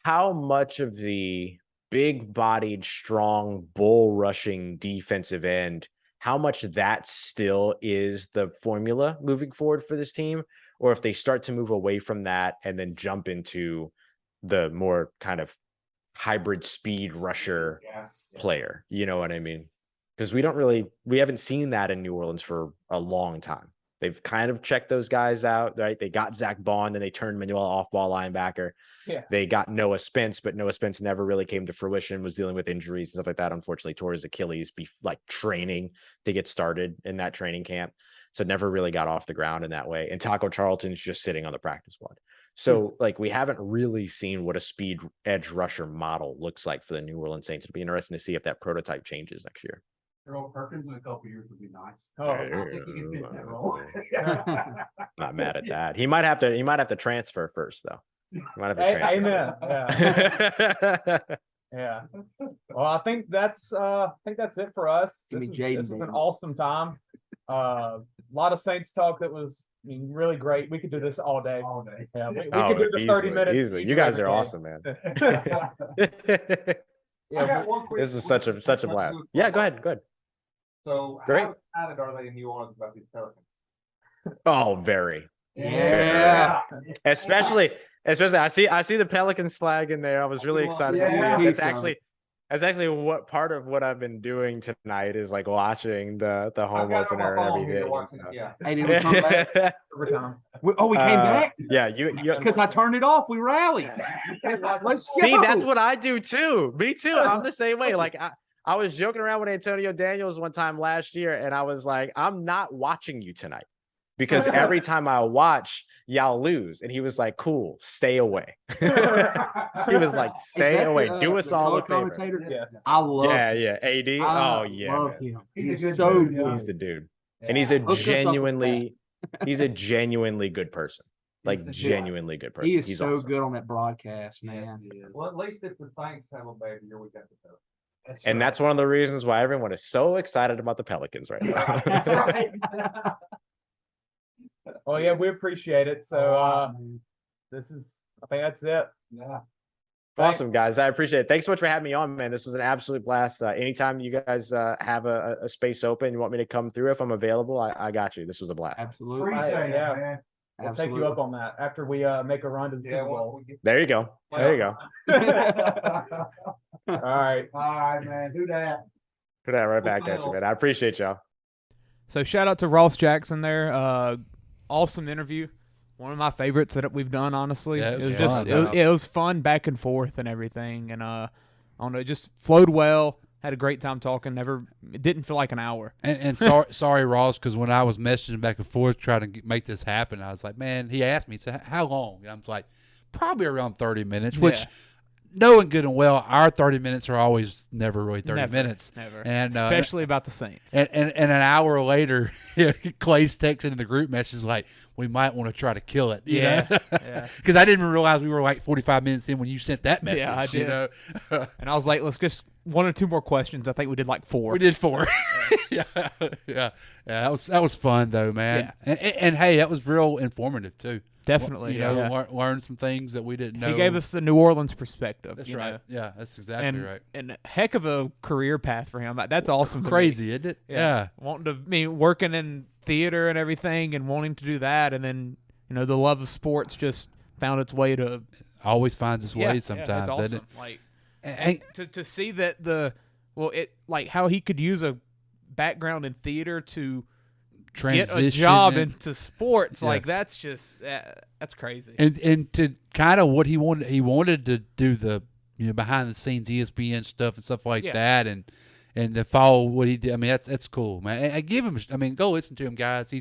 how much of the big-bodied, strong, bull-rushing defensive end, how much that still is the formula moving forward for this team, or if they start to move away from that and then jump into the more kind of hybrid speed rusher player. You know what I mean? Because we haven't seen that in New Orleans for a long time. They've kind of checked those guys out, right? They got Zach Bond, then they turned Manuel off-ball linebacker. Yeah. They got Noah Spence, but Noah Spence never really came to fruition, was dealing with injuries and stuff like that. Unfortunately, tore his Achilles, training to get started in that training camp. So never really got off the ground in that way. And Taco Charlton's just sitting on the practice squad. So we haven't really seen what a speed edge rusher model looks like for the New Orleans Saints. It'll be interesting to see if that prototype changes next year. Earl Perkins in a couple years would be nice. Oh, I think he can fit that role. Not mad at that. He might have to transfer first though. He might have to transfer. Amen. Yeah. Well, I think that's it for us. This is an awesome time. A lot of Saints talk that was really great. We could do this all day. Yeah, we could do the 30 minutes. Easily. You guys are awesome, man. I got one quick. This is such a blast. Yeah, go ahead. So great. How excited are they in New Orleans about these Pelicans? Oh, very. Yeah. Especially I see the Pelicans flag in there. I was really excited to see it. That's actually what part of what I've been doing tonight is like watching the home opener and everything. Hey, did we come back? Overtime. We came back? Yeah, you because I turned it off. We rallied. Let's go. See, that's what I do too. Me too. I'm the same way. Like I was joking around with Antonio Daniels one time last year, and I was like, I'm not watching you tonight. Because every time I watch, y'all lose. And he was like, cool, stay away. He was like, stay away. Do us all a favor. Yeah. I love him. Yeah. AD. I love him. He's so good. He's the dude. Yeah. And he's a genuinely good person. Like genuinely good person. He is he's so awesome. good on that broadcast, man. Well, at least if the Saints have a bad year, we got the Pelicans. And that's one of the reasons why everyone is so excited about the Pelicans right now. That's right. Well, yeah, we appreciate it. So I think that's it. Yeah. Awesome, guys. I appreciate it. Thanks so much for having me on, man. This was an absolute blast. Anytime you guys have a space open, you want me to come through, if I'm available, I got you. This was a blast. Absolutely. Appreciate it, man. We'll take you up on that after we make a run to the Super Bowl. There you go. There you go. All right. All right, man. Do that. Put that right back at you, man. I appreciate y'all. So shout out to Ross Jackson there. Awesome interview. One of my favorites that we've done, honestly. Yeah, it was fun back and forth and everything. And I don't know, it just flowed well. Had a great time talking. It didn't feel like an hour. And sorry, Ross, because when I was messaging back and forth trying to make this happen, I was like, man, he asked me, so how long? And I was like, probably around 30 minutes, which knowing good and well, our 30 minutes are always never really 30 minutes. Never. And especially about the Saints. And an hour later, Clay's texting in the group message like, we might want to try to kill it. You know? Because I didn't even realize we were like 45 minutes in when you sent that message. Yeah, I did. You know? And I was like, let's just one or two more questions. I think we did like 4. We did 4. Yeah. That was fun though, man. Yeah. And hey, that was real informative too. Definitely. Learn some things that we didn't know. He gave us the New Orleans perspective. That's right. Know? Yeah, that's exactly right. And heck of a career path for him. That's awesome. Crazy, isn't it? Yeah. Working in theater and everything and wanting to do that. And then, the love of sports just found its way to. Always finds its way sometimes. That's awesome. Doesn't it? And to see that how he could use a background in theater to get a job into sports, that's just that's crazy. And to kind of what he wanted to do the behind the scenes ESPN stuff and stuff like that, and to follow what he did. I mean, that's cool, man. And I give him. I mean, go listen to him, guys.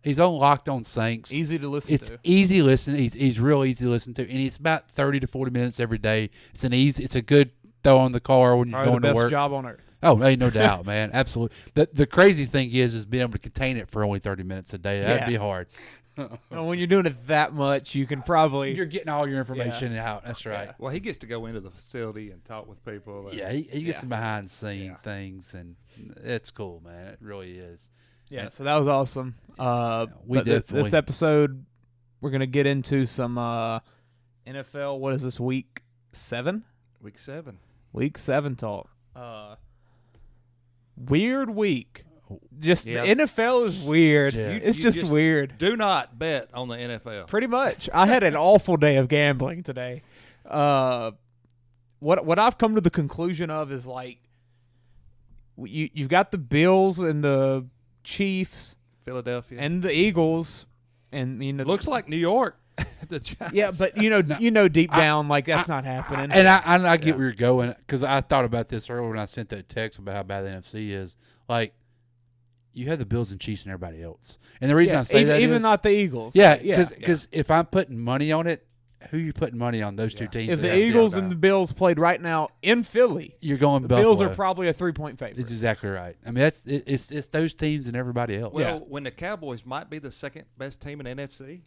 He's on Locked On Saints. Easy to listen to. It's easy to listen. He's real easy to listen to, and it's about 30 to 40 minutes every day. It's a good throw on the car when you're going to work. The best job on earth. Oh, ain't no doubt, man. Absolutely. The crazy thing is being able to contain it for only 30 minutes a day. That'd be hard. When you're doing it that much, you can probably You're getting all your information out. That's right. Well, he gets to go into the facility and talk with people. And, Yeah, he gets some behind the scenes things, and it's cool, man. It really is. Yeah, And so that was awesome. we but definitely this episode, we're gonna get into some NFL. What is this, week 7? Week 7. Week 7 talk. Weird week. Just Yeah. the NFL is weird. Yeah. It's You just weird. Do not bet on the NFL. Pretty much. I had an awful day of gambling today. What I've come to the conclusion of is like you've got the Bills and the Chiefs, Philadelphia, and the Eagles, and looks like New York. The Giants. Yeah, but deep down, like that's not happening. And I get where you're going, because I thought about this earlier when I sent that text about how bad the NFC is. Like, you have the Bills and Chiefs and everybody else, and the reason I say that even is, not the Eagles. Yeah, because if I'm putting money on it, who are you putting monty on? Those two teams. If the Eagles and the Bills played right now in Philly, you're going. The Buffalo. Bills are probably a 3-point favorite. That's exactly right. I mean, it's those teams and everybody else. Well, when the Cowboys might be the second best team in NFC,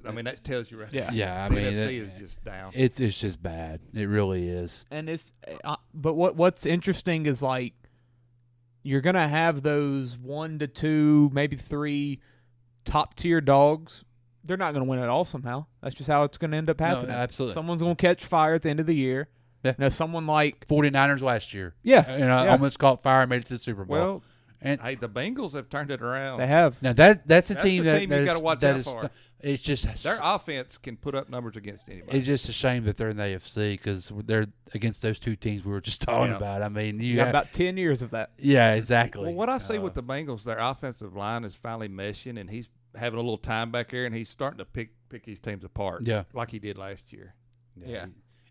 I mean that tells you right. Yeah. I The mean, NFC is just down. It's just bad. It really is. And it's but what's interesting is like you're gonna have those 1 to 2, maybe 3 top tier dogs. They're not going to win it all somehow. That's just how it's going to end up happening. No, absolutely. Someone's going to catch fire at the end of the year. Yeah. Someone like 49ers last year. Yeah. Almost caught fire and made it to the Super Bowl. Well, and hey, the Bengals have turned it around. They have. Now that's a team the that team you got to watch out for. It's just their offense can put up numbers against anybody. It's just a shame that they're in the AFC because they're against those two teams we were just talking about. I mean, you got about 10 years of that. Yeah, exactly. Well, what I see with the Bengals, their offensive line is finally meshing, and he's having a little time back there, and he's starting to pick these teams apart. Yeah, like he did last year. Yeah.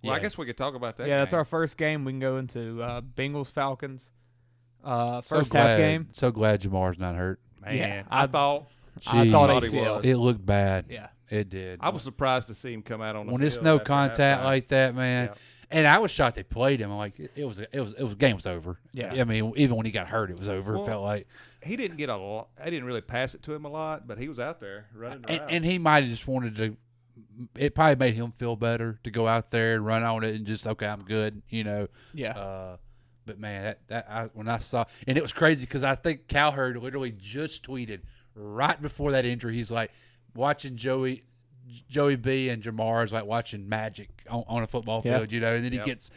Well, I guess we could talk about that. Yeah, that's game. our first game. We can go into Bengals Falcons. First glad, half game. So glad Jamar's not hurt. Man, yeah, I thought he was. It looked bad. Yeah, it did. I was surprised to see him come out on the when field it's no after contact halftime. like that, man. Yeah. And I was shocked they played him. I'm like, game was over. Yeah. I mean, even when he got hurt, it was over. Well, it felt like he didn't get a lot. I didn't really pass it to him a lot, but he was out there running around. and he might have just wanted to. It probably made him feel better to go out there and run on it and just I'm good, Yeah. But man, when I saw, and it was crazy because I think Cowherd literally just tweeted right before that injury. He's like watching Joey B and Jamar is like watching magic on a football field, and then he gets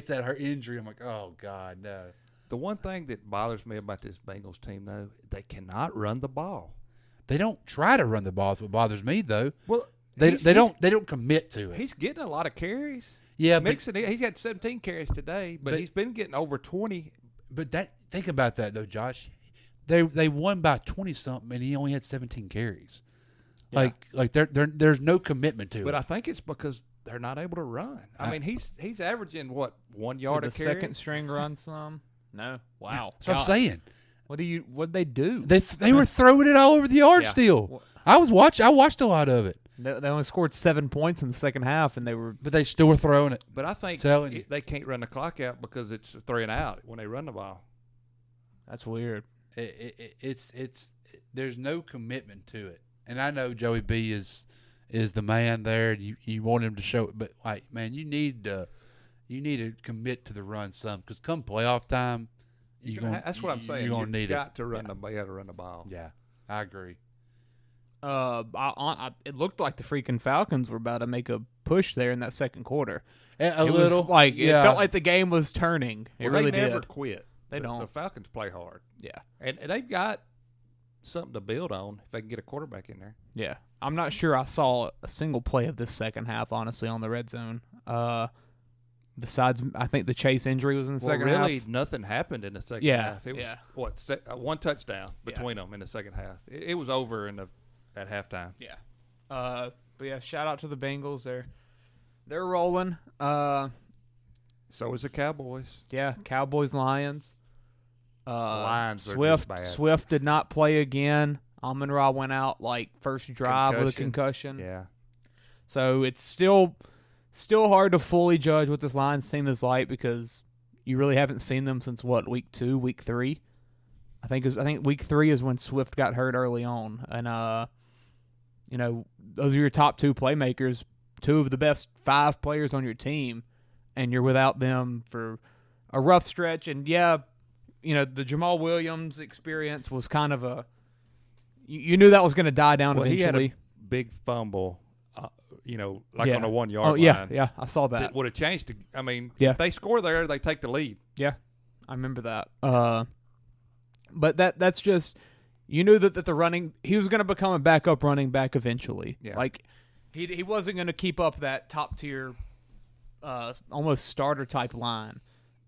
that hurt injury. I'm like, oh God, no. The one thing that bothers me about this Bengals team, though, they cannot run the ball. They don't try to run the ball. That's what bothers me, though. Well, they don't commit to it. He's getting a lot of carries. Yeah, Mixon, he's had 17 carries today, but he's been getting over 20. But think about that though, Josh. They won by 20 something, and he only had 17 carries. Yeah. Like there's no commitment to it. But I think it's because they're not able to run. I mean, he's averaging what 1 yard a carry. Second string run some. No, wow. That's what I'm saying. What'd they do? They were throwing it all over the yard still. I watched a lot of it. They only scored 7 points in the second half, and but they still were throwing it. But I think they can't run the clock out because it's 3 and out when they run the ball. That's weird. It's there's no commitment to it, and I know Joey B is the man there. You want him to show it, but like man, you need to commit to the run some because come playoff time, that's what I'm saying. You're gonna need got to run you got to run the ball. Yeah, I agree. It looked like the freaking Falcons were about to make a push there in that second quarter. It felt like the game was turning. It really they never did. quit. They don't. The Falcons play hard. Yeah, and they've got something to build on if they can get a quarterback in there. Yeah, I'm not sure I saw a single play of this second half, honestly, on the red zone. Besides, I think the Chase injury was in the second half. Really, nothing happened in the second half. It was one touchdown between them in the second half. It was over at halftime. Yeah. But yeah, shout out to the Bengals. They're rolling. So is the Cowboys. Yeah, Cowboys, Lions. Lions are Swift. just bad. Swift did not play again. Amon-Ra went out first drive with a concussion. Yeah. So it's still hard to fully judge what this Lions team is like because you really haven't seen them since week 2, week 3. I think week 3 is when Swift got hurt early on, and You know, those are your top 2 playmakers, 2 of the best 5 players on your team, and you're without them for a rough stretch. And yeah, you know, the Jamal Williams experience was kind of you knew that was going to die down eventually. He had a big fumble, you know, like on a 1 yard line. line. Yeah, I saw that. It would have changed. I mean, if they score there, they take the lead. Yeah, I remember that. But that's just, you knew that he was going to become a backup running back eventually. Yeah. Like, he wasn't going to keep up that top tier, almost starter type line,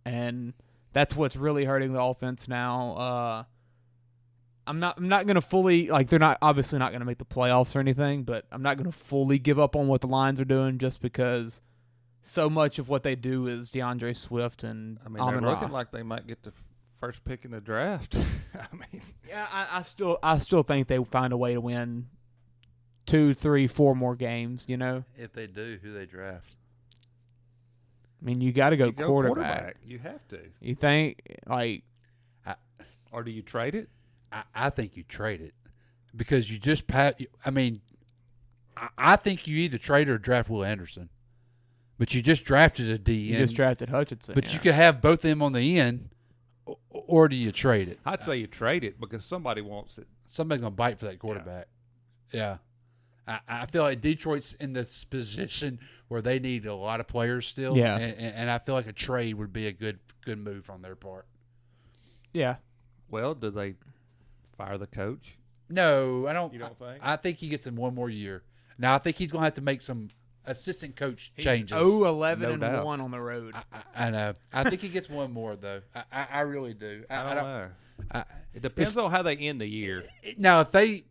and that's what's really hurting the offense now. I'm not going to fully, like, they're obviously not going to make the playoffs or anything, but I'm not going to fully give up on what the Lions are doing just because so much of what they do is DeAndre Swift and I mean, they're looking like they might get the first pick in the draft. I mean, yeah, I still think they find a way to win 2, 3, 4 more games. You know, if they do, who they draft? I mean, you got to go quarterback. You have to. You think or do you trade it? I think you trade it because you just I mean, I think you either trade or draft Will Anderson, but you just drafted a D. You just drafted Hutchinson, but you could have both of them on the end. Or do you trade it? I'd say you trade it because somebody wants it. Somebody's going to bite for that quarterback. Yeah. I feel like Detroit's in this position where they need a lot of players still. Yeah. And I feel like a trade would be a good move on their part. Yeah. Well, do they fire the coach? No, I don't. You don't think? I think he gets him one more year. Now, I think he's going to have to make some assistant coach changes. 0-11-1 on the road. I know. I think he gets one more though. I really do. I don't know. It depends on how they end the year. Now, if they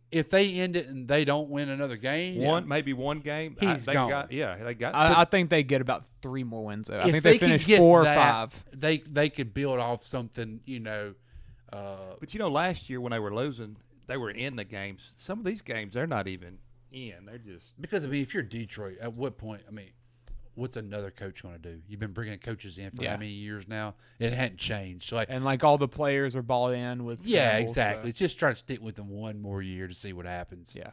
end it and they don't win another game, maybe one game, he's gone. They got. I think they get about 3 more wins. I think they finish 4 or 5. They could build off something, you know. But you know, last year when they were losing, they were in the games. Some of these games, they're not even in. They're just because I mean, if you're Detroit, at what point? I mean, what's another coach going to do? You've been bringing coaches in for how many years now? It hadn't changed. So and all the players are bought in with. Yeah, exactly. So. Just try to stick with them one more year to see what happens. Yeah,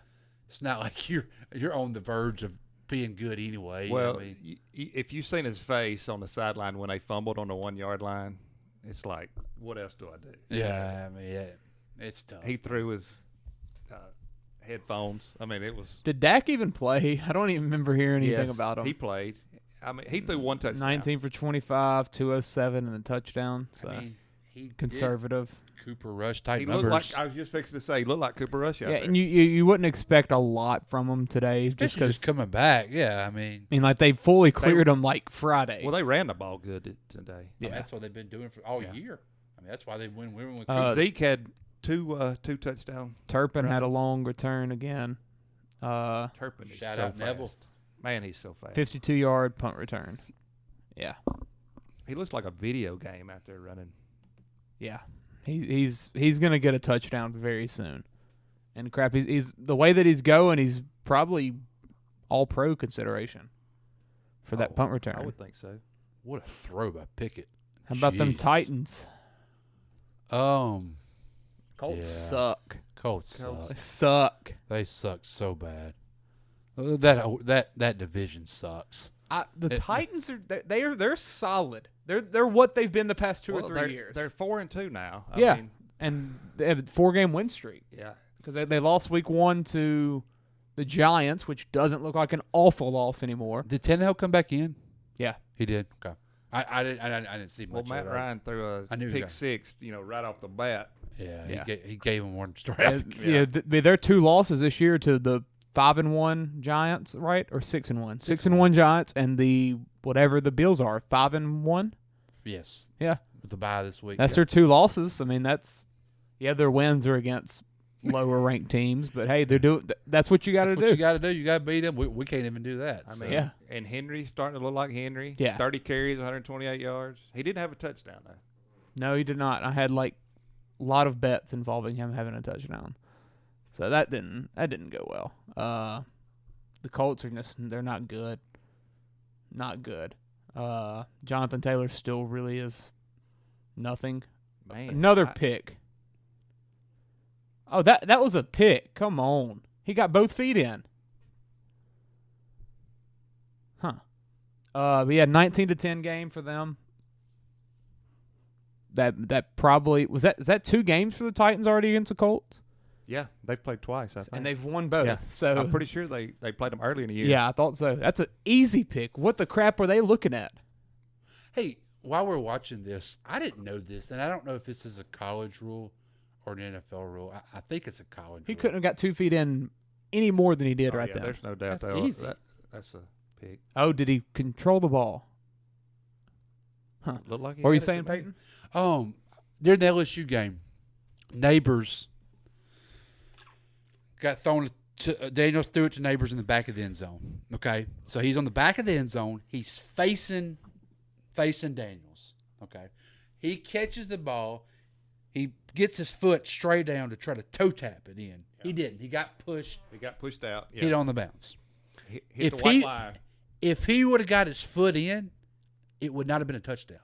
it's not like you're on the verge of being good anyway. Well, I mean, if you've seen his face on the sideline when they fumbled on the 1 yard line, it's like, what else do I do? Yeah, I mean, it's tough. He threw his headphones. I mean, it was. Did Dak even play? I don't even remember hearing anything about him. He played. I mean, he threw 1 touchdown. 19 for 25, 207, and a touchdown. So I mean, he conservative. Cooper Rush type numbers. Like, I was just fixing to say, he looked like Cooper Rush out there. Yeah, and you wouldn't expect a lot from him today, just because coming back. Yeah, I mean, like they fully cleared him like Friday. Well, they ran the ball good today. Yeah, I mean, that's what they've been doing for all year. I mean, that's why they win with Zeke had two touchdowns. Turpin had a long return again. Turpin is Shout so out fast. Neville. Man, he's so fast. 52-yard punt return. Yeah. He looks like a video game out there running. Yeah. He's going to get a touchdown very soon. And crap, he's the way that he's going, he's probably all-pro consideration for that punt return. I would think so. What a throw by Pickett. How about them Titans? Colts suck. Colts suck. They suck so bad. That division sucks. Titans they're solid. They're what they've been the past 2 or 3 years. They're 4-2 now. I mean, and they have a 4-game win streak. Yeah, because they lost week 1 to the Giants, which doesn't look like an awful loss anymore. Did Tannehill come back in? Yeah, he did. Okay, I didn't see much. Well, Matt Ryan threw a pick six, right off the bat. Yeah, he gave him one straight. Their 2 losses this year to the 5-1 Giants, right, or 6-1, 6-1 Giants, and the Bills are 5-1. Yes. Yeah. With the bye this week. That's their 2 losses. I mean, their wins are against lower ranked teams, but hey, that's what you got to do. You got to do. You got to beat them. We can't even do that. I mean, and Henry's starting to look like Henry. Yeah. 30 carries, 128 yards. He didn't have a touchdown though. No, he did not. I had a lot of bets involving him having a touchdown. So that didn't go well. The Colts they're not good. Not good. Jonathan Taylor still really is nothing. Man, Another pick. Oh, that was a pick. Come on. He got both feet in. But yeah, 19-10 game for them. That probably was that. Is that 2 games for the Titans already against the Colts? Yeah, they've played twice, I think. And they've won both. Yeah. So I'm pretty sure they played them early in the year. Yeah, I thought so. That's an easy pick. What the crap were they looking at? Hey, while we're watching this, I didn't know this, and I don't know if this is a college rule or an NFL rule. I think it's a college He rule. couldn't have got 2 feet in any more than he did right yeah, there. There's no doubt That's easy. That's a pick. Oh, did he control the ball? Huh. Looked like he What were you had it saying, to me. Peyton? During the LSU game, Neighbors got thrown to Daniels threw it to Neighbors in the back of the end zone. Okay, so he's on the back of the end zone. He's facing Daniels. Okay, he catches the ball. He gets his foot straight down to try to toe tap it in. Yeah. He didn't. He got pushed. He got pushed out. Yeah. Hit on the bounce. Hit the white line. If he would have got his foot in, it would not have been a touchdown.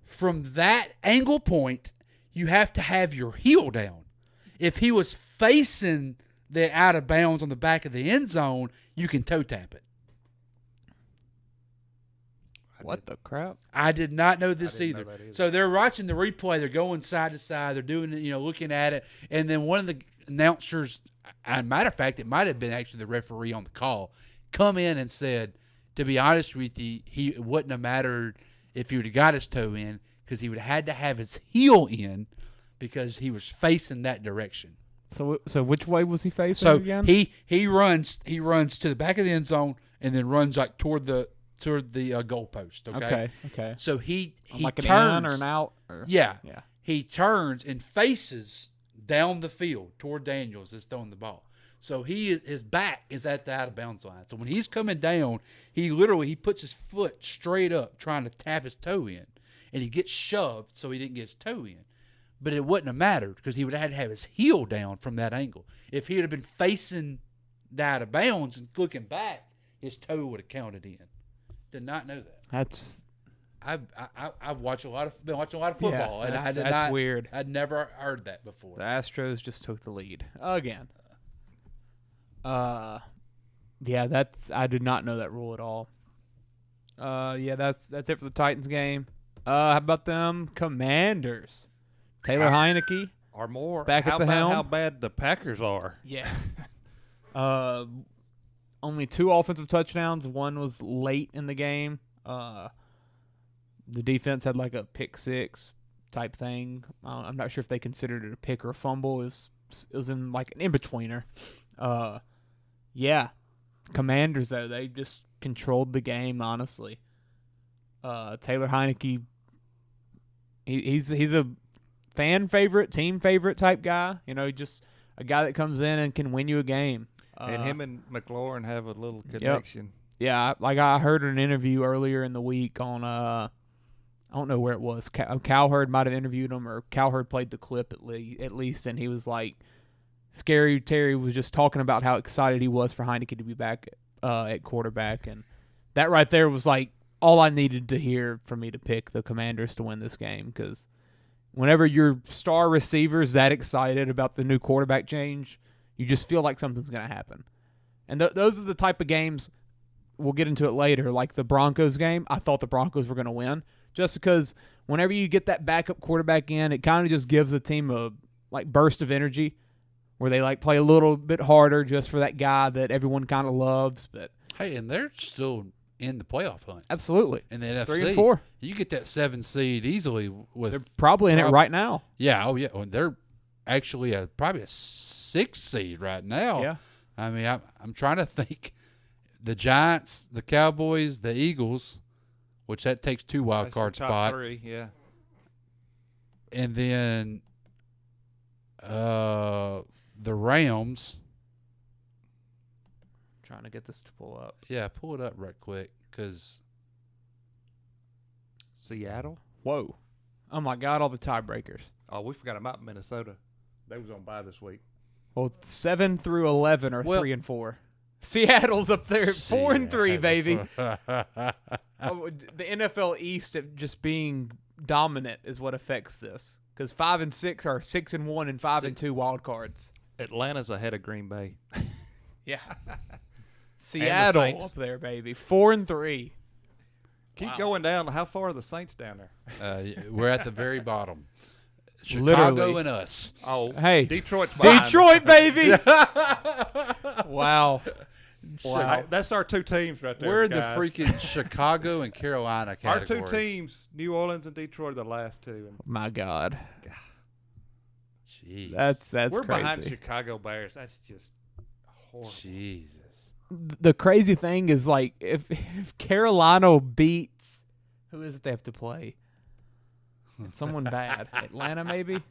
From that angle point, you have to have your heel down. If he was facing the out of bounds on the back of the end zone, you can toe tap it. What the crap? I did not know this either. Know that either. So they're watching the replay. They're going side to side. They're doing it, looking at it. And then one of the announcers, as a matter of fact, it might have been actually the referee on the call, come in and said, to be honest with you, it wouldn't have mattered if he would have got his toe in, because he would have had to have his heel in because he was facing that direction. So which way was he facing So again? he runs to the back of the end zone and then runs like toward the goalpost. Okay. So he like an turns, in or an out? Or, yeah. Yeah. He turns and faces down the field toward Daniels that's throwing the ball. So his back is at the out of bounds line. So when he's coming down, he puts his foot straight up trying to tap his toe in, and he gets shoved so he didn't get his toe in. But it wouldn't have mattered because he would have had to have his heel down from that angle. If he would have been facing the out of bounds and looking back, his toe would have counted in. Did not know that. That's I've watched a lot of football, and that's weird. I'd never heard that before. The Astros just took the lead again. Yeah, I did not know that rule at all. Yeah, that's it for the Titans game. How about them Commanders? Taylor Heineke Or more. back at the helm. How bad the Packers are. Yeah. Only 2 offensive touchdowns. One was late in the game. The defense had like a pick 6 type thing. I'm not sure if they considered it a pick or a fumble. It was in like an in-betweener. Yeah. Commanders, though, they just controlled the game, honestly. Taylor Heineke, he's a fan favorite, team favorite type guy. Just a guy that comes in and can win you a game. And him and McLaurin have a little connection. Yep. Yeah, like I heard an interview earlier in the week on I don't know where it was. Cowherd might have interviewed him, or Cowherd played the clip at least, and he was like, Scary Terry was just talking about how excited he was for Heineke to be back at quarterback, and that right there was like all I needed to hear for me to pick the Commanders to win this game, because whenever your star receiver's that excited about the new quarterback change, you just feel like something's going to happen. And those are the type of games, we'll get into it later, like the Broncos game. I thought the Broncos were going to win, just because whenever you get that backup quarterback in, it kind of just gives the team a burst of energy where they play a little bit harder just for that guy that everyone kind of loves. But hey, and they're still in the playoff hunt. Absolutely. In the NFC. 3 and 4. You get that 7 seed easily. They're probably in it right now. Yeah. Oh, yeah. Well, they're actually probably a 6 seed right now. Yeah. I mean, I'm trying to think. The Giants, the Cowboys, the Eagles, which that takes 2 wild card top spot. 3, yeah. And then the Rams. Trying to get this to pull up. Yeah, pull it up right quick, because Seattle. Whoa. Oh, my God, all the tiebreakers. Oh, we forgot about Minnesota. They was on bye this week. Well, 7 through 11 are 3 and 4. Seattle's up there at 4 and 3, baby. The NFL East just being dominant is what affects this, because 5 and 6 are 6 and 1 and 5 and 2 wild cards. Atlanta's ahead of Green Bay. Yeah. Seattle Saints. up there, baby. 4-3. Keep going down. How far are the Saints down there? We're at the very bottom. Chicago Literally. and us. Oh, Hey, Detroit's behind us. Detroit, baby. Wow. Wow. That's our two teams right there. We're in the guys. freaking Chicago and Carolina Our category. two teams, New Orleans and Detroit, are the last two. And My God. Jeez. That's we're crazy. behind Chicago Bears. That's just horrible. Jesus. The crazy thing is, like, if Carolina beats, who is it they have to play? It's someone bad. Atlanta, maybe?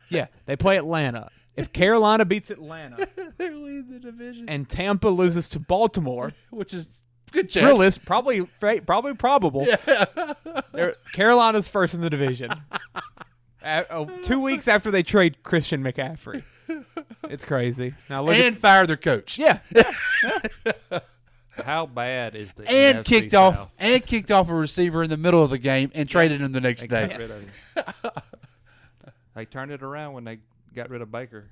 Yeah, they play Atlanta. If Carolina beats Atlanta They're leading the division. and Tampa loses to Baltimore, Which is good chance. probably probable. Yeah. Carolina's first in the division. 2 weeks after they trade Christian McCaffrey. It's crazy. Now look and fire their coach. Yeah. How bad is the And NFC kicked South? off a receiver in the middle of the game and traded him the next They day. got rid of him. They turned it around when they got rid of Baker.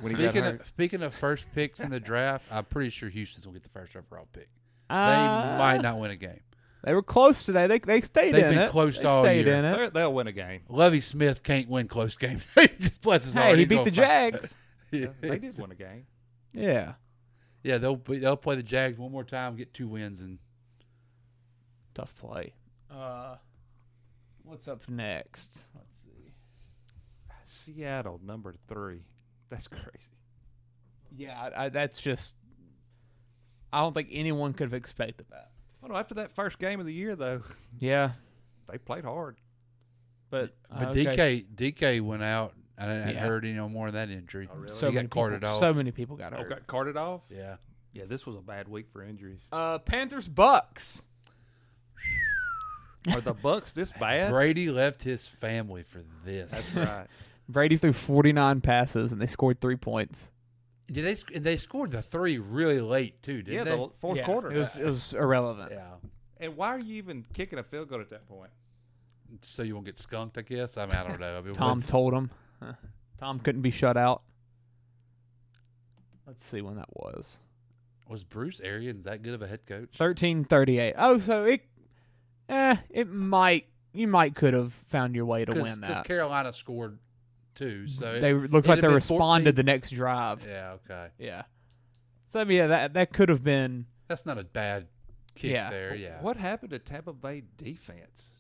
When he got hurt. Speaking of first picks in the draft, I'm pretty sure Houston's gonna get the first overall pick. They Uh, might not win a game. They were close today. They stayed They've in been it. close They all stayed year. in it. They'll win a game. Lovie Smith can't win close games. He just bless his heart. Hey, he He's beat gonna the fight. Jags. Yeah. They did win a game. Yeah. Yeah, they'll play the Jags one more time, get 2 wins, and Tough play. What's up next? Let's see. Seattle, number 3. That's crazy. Yeah, that's just. I don't think anyone could have expected that. Oh, no, after that first game of the year, though, Yeah, they played hard. but okay. DK went out. I hadn't Yeah. heard any more of that injury. Oh, really? So He many got carted people, off. So many people got Oh, hurt. got carted off? Yeah. Yeah, this was a bad week for injuries. Panthers Bucks. Are the Bucks this bad? Brady left his family for this. That's right. Brady threw 49 passes and they scored 3 points. They scored the 3 really late too, didn't Yeah, they? the fourth quarter. It was irrelevant. Yeah. And why are you even kicking a field goal at that point? So you won't get skunked, I guess. I mean, I don't know. I mean, Tom what's- told him. Tom couldn't be shut out. Let's see when that was. Was Bruce Arians that good of a head coach? 13-38. Oh, so it might. You might could have found your way to win Because that. Carolina scored 2, so They looks it'd like they have been responded 14. the next drive. Yeah, okay. Yeah. So yeah, that could have been. That's not a bad kick Yeah. there. Yeah. What happened to Tampa Bay defense?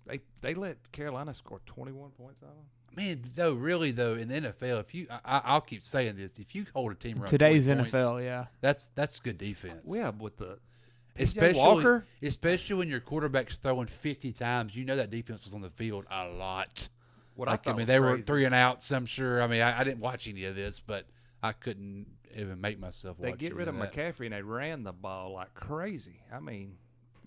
They let Carolina score 21 points on them. Man, though, really though, in the NFL, if you, I'll keep saying this, if you hold a team around Today's 20 NFL, points, yeah. that's good defense. Yeah, with the especially Walker? especially when your quarterback's throwing 50 times, you know that defense was on the field a lot. What Like, I thought mean, was they were crazy, 3 and outs. I'm sure. I mean, I didn't watch any of this, but I couldn't even make myself watch. They get any rid of that. McCaffrey and they ran the ball like crazy. I mean,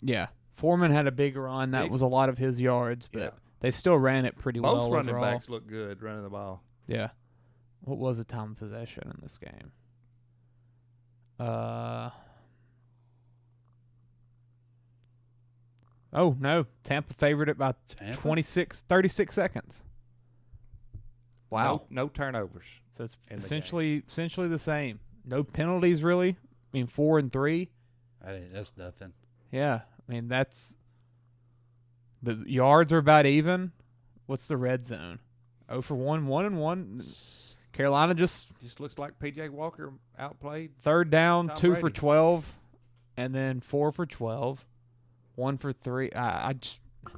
Yeah. Foreman had a big run. That Big- was a lot of his yards, but Yeah. they still ran it pretty both well running overall. backs look good running the ball. Yeah. What was the time of possession in this game? Oh, no. Tampa favored it by Tampa? 36 seconds. Wow. No turnovers. So it's in the essentially the same. No penalties, really. I mean, 4 and 3. That's nothing. Yeah. I mean, that's the yards are about even. What's the red zone? 0 for 1, 1 and 1. Carolina just looks like PJ Walker outplayed. third down, Tom 2 for Brady. 12, and then 4 for 12, 1 for 3.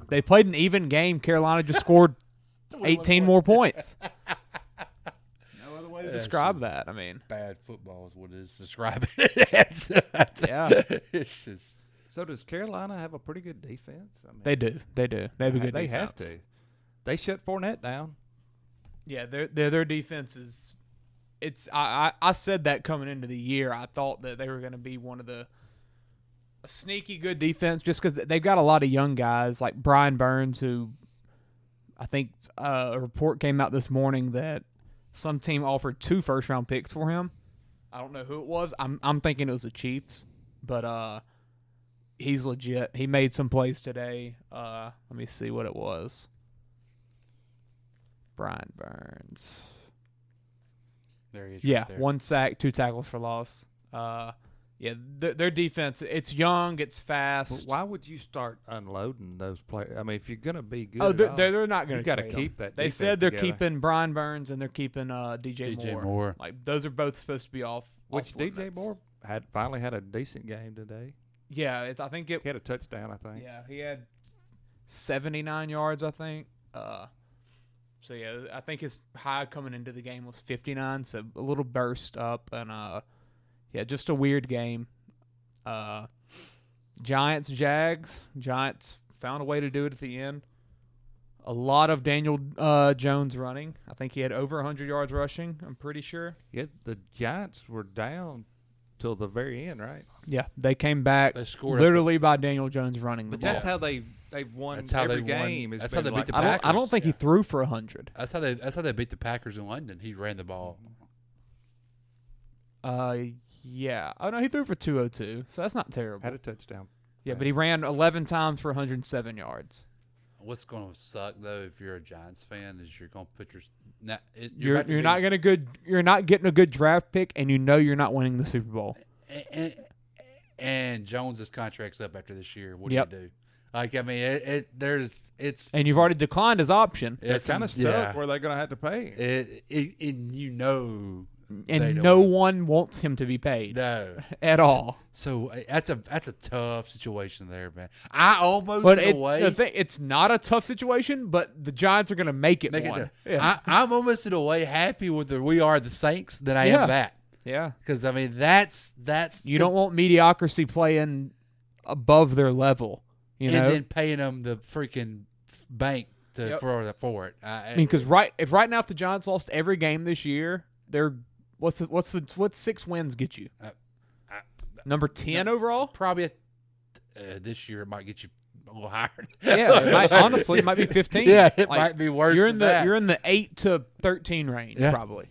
They played an even game. Carolina just scored 18 more points. No other way to describe that. I mean, bad football is what it is describing it. Yeah. It's just. So does Carolina have a pretty good defense? I mean, they do. They do. They have a good They defense. have to. They shut Fournette down. Yeah, their defense is. It's I said that coming into the year. I thought that they were going to be one of a sneaky good defense just because they've got a lot of young guys like Brian Burns, who I think a report came out this morning that some team offered 2 first-round picks for him. I don't know who it was. I'm thinking it was the Chiefs, but he's legit. He made some plays today. Let me see what it was. Brian Burns. There he is. Yeah, right there. 1 sack, 2 tackles for loss. Yeah, their defense, it's young, it's fast. Why would you start unloading those players? I mean, if you're going to be good, Oh, they're not going to. You got to keep that. They said they're keeping Brian Burns and they're keeping DJ Moore. Like those are both supposed to be off. Which DJ Moore finally had a decent game today. Yeah, I think he had a touchdown. I think. Yeah, he had 79 yards. I think. So yeah, I think his high coming into the game was 59. So a little burst up and yeah, just a weird game. Giants, Jags. Giants found a way to do it at the end. A lot of Daniel Jones running. I think he had over 100 yards rushing, I'm pretty sure. Yeah, the Giants were down till the very end, right? Yeah, they came back literally by Daniel Jones running the ball. That's how they've won every game. That's how they beat the I Packers. don't think he threw for 100. That's how they beat the Packers in London. He ran the ball. Yeah. Oh, no, he threw for 202, so that's not terrible. Had a touchdown. Yeah, but he ran 11 times for 107 yards. What's going to suck though if you're a Giants fan is you're going to put you're not getting a good draft pick, and you know you're not winning the Super Bowl. And Jones's contract's up after this year. What do you do? Like, I mean, and you've already declined his option. They're kind of stuck where they're going to have to pay. And no one wants him to be paid. No, at all. So that's a tough situation there, man. I almost in a way. It's not a tough situation, but the Giants are going to make it one. I'm almost in a way happy with we are the Saints than I am that. Yeah, because I mean that's you don't want mediocrity playing above their level, and then paying them the freaking bank for it. I mean, because if the Giants lost every game this year, they're what's 6 wins get you? Number 10 overall? Probably this year it might get you a little higher. Yeah, honestly, it might be 15. Yeah, it might be worse. You're in the 8 to 13 range, probably.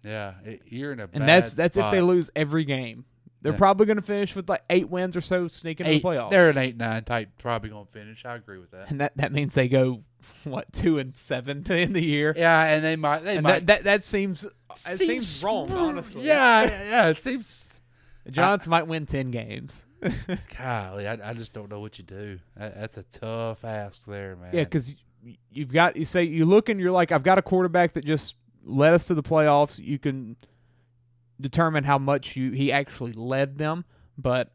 Yeah, you're in a bad and that's spot. if they lose every game. They're probably going to finish with like 8 wins or so, sneaking into the playoffs. They're an 8-9 type, probably going to finish. I agree with that. And that means they go 2-7 to end the year. Yeah, and they might. That seems wrong, honestly. Yeah, it seems. The Giants might win 10 games. Golly, I just don't know what you do. That's a tough ask there, man. Yeah, because you look and you're like, I've got a quarterback that just led us to the playoffs. You can determine how much he actually led them, but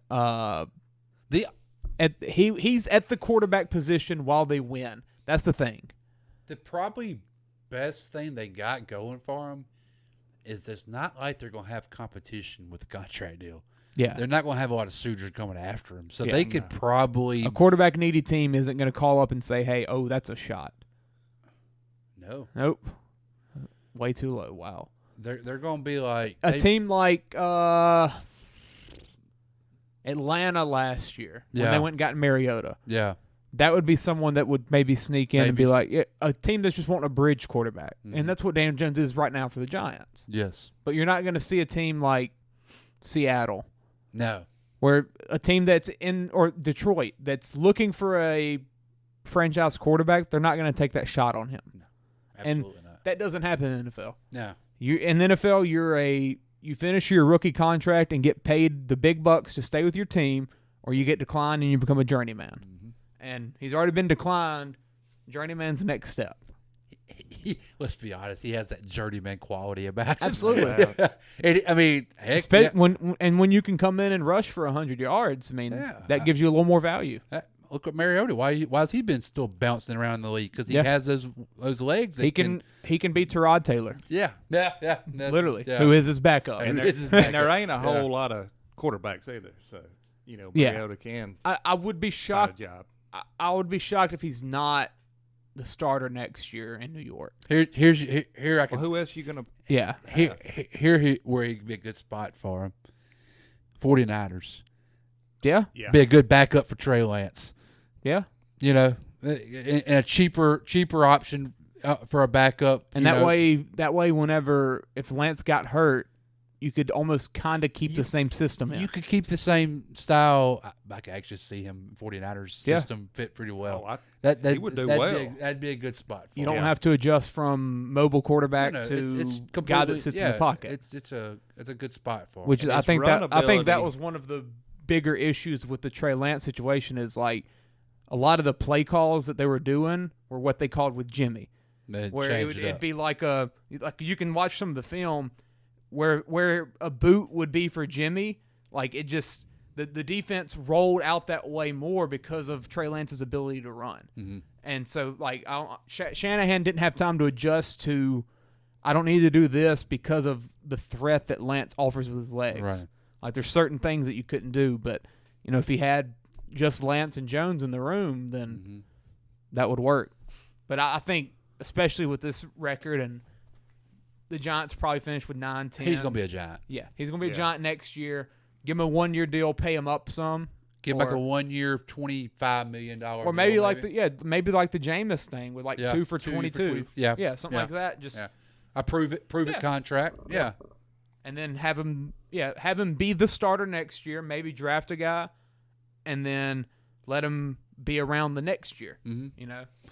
he's at the quarterback position while they win. That's the thing. The probably best thing they got going for them is it's not like they're going to have competition with the contract deal. Yeah, they're not going to have a lot of suitors coming after him, so they could probably a quarterback needy team isn't going to call up and say, "Hey, that's a shot." No, nope, way too low. Wow. They're going to be like a team like Atlanta last year when they went and got Mariota. Yeah. That would be someone that would maybe sneak in and be like a team that's just wanting a bridge quarterback. Mm-hmm. And that's what Daniel Jones is right now for the Giants. Yes. But you're not going to see a team like Seattle. No. Where a team that's or Detroit that's looking for a franchise quarterback, they're not going to take that shot on him. No, absolutely not. That doesn't happen in the NFL. No. In the NFL, you finish your rookie contract and get paid the big bucks to stay with your team, or you get declined and you become a journeyman. Mm-hmm. And he's already been declined. Journeyman's the next step. Let's be honest, he has that journeyman quality about him. Absolutely. I mean, heck, when you can come in and rush for 100 yards, I mean, that gives you a little more value. Look at Mariota. Why has he been still bouncing around in the league? Because he has those legs. He can beat Tyrod Taylor. Yeah. Literally, who is his backup. And there ain't a whole lot of quarterbacks either. So Mariota can. I would be shocked. Find a job. I would be shocked if he's not the starter next year in New York. Here I can. Well, who else you gonna? Yeah. Here where he'd be a good spot for him. 49ers. Yeah. Be a good backup for Trey Lance. Yeah. And a cheaper option for a backup. And that way, whenever if Lance got hurt, you could almost kind of keep the same system in. You could keep the same style. I could actually see him 49ers system fit pretty well. He would do well. That'd be a good spot. For you don't have to adjust from mobile quarterback to it's guy that sits in the pocket. It's a good spot for him. Which I think that was one of the bigger issues with the Trey Lance situation is like a lot of the play calls that they were doing were what they called with Jimmy, where it'd be like you can watch some of the film where a boot would be for Jimmy, like it just the defense rolled out that way more because of Trey Lance's ability to run, and so like Shanahan didn't have time to adjust to. I don't need to do this because of the threat that Lance offers with his legs. Right. Like there's certain things that you couldn't do, but if he had just Lance and Jones in the room, then that would work. But I think, especially with this record, and the Giants probably finish with 9-10. He's going to be a Giant. Yeah, he's going to be a Giant next year. Give him a 1-year deal, pay him up some. Give him like a 1-year, $25 million or maybe deal, maybe like the Jameis thing with like 2 for 22. Yeah, something like that. Just a prove it contract. Yeah. And then have him be the starter next year. Maybe draft a guy, and then let him be around the next year.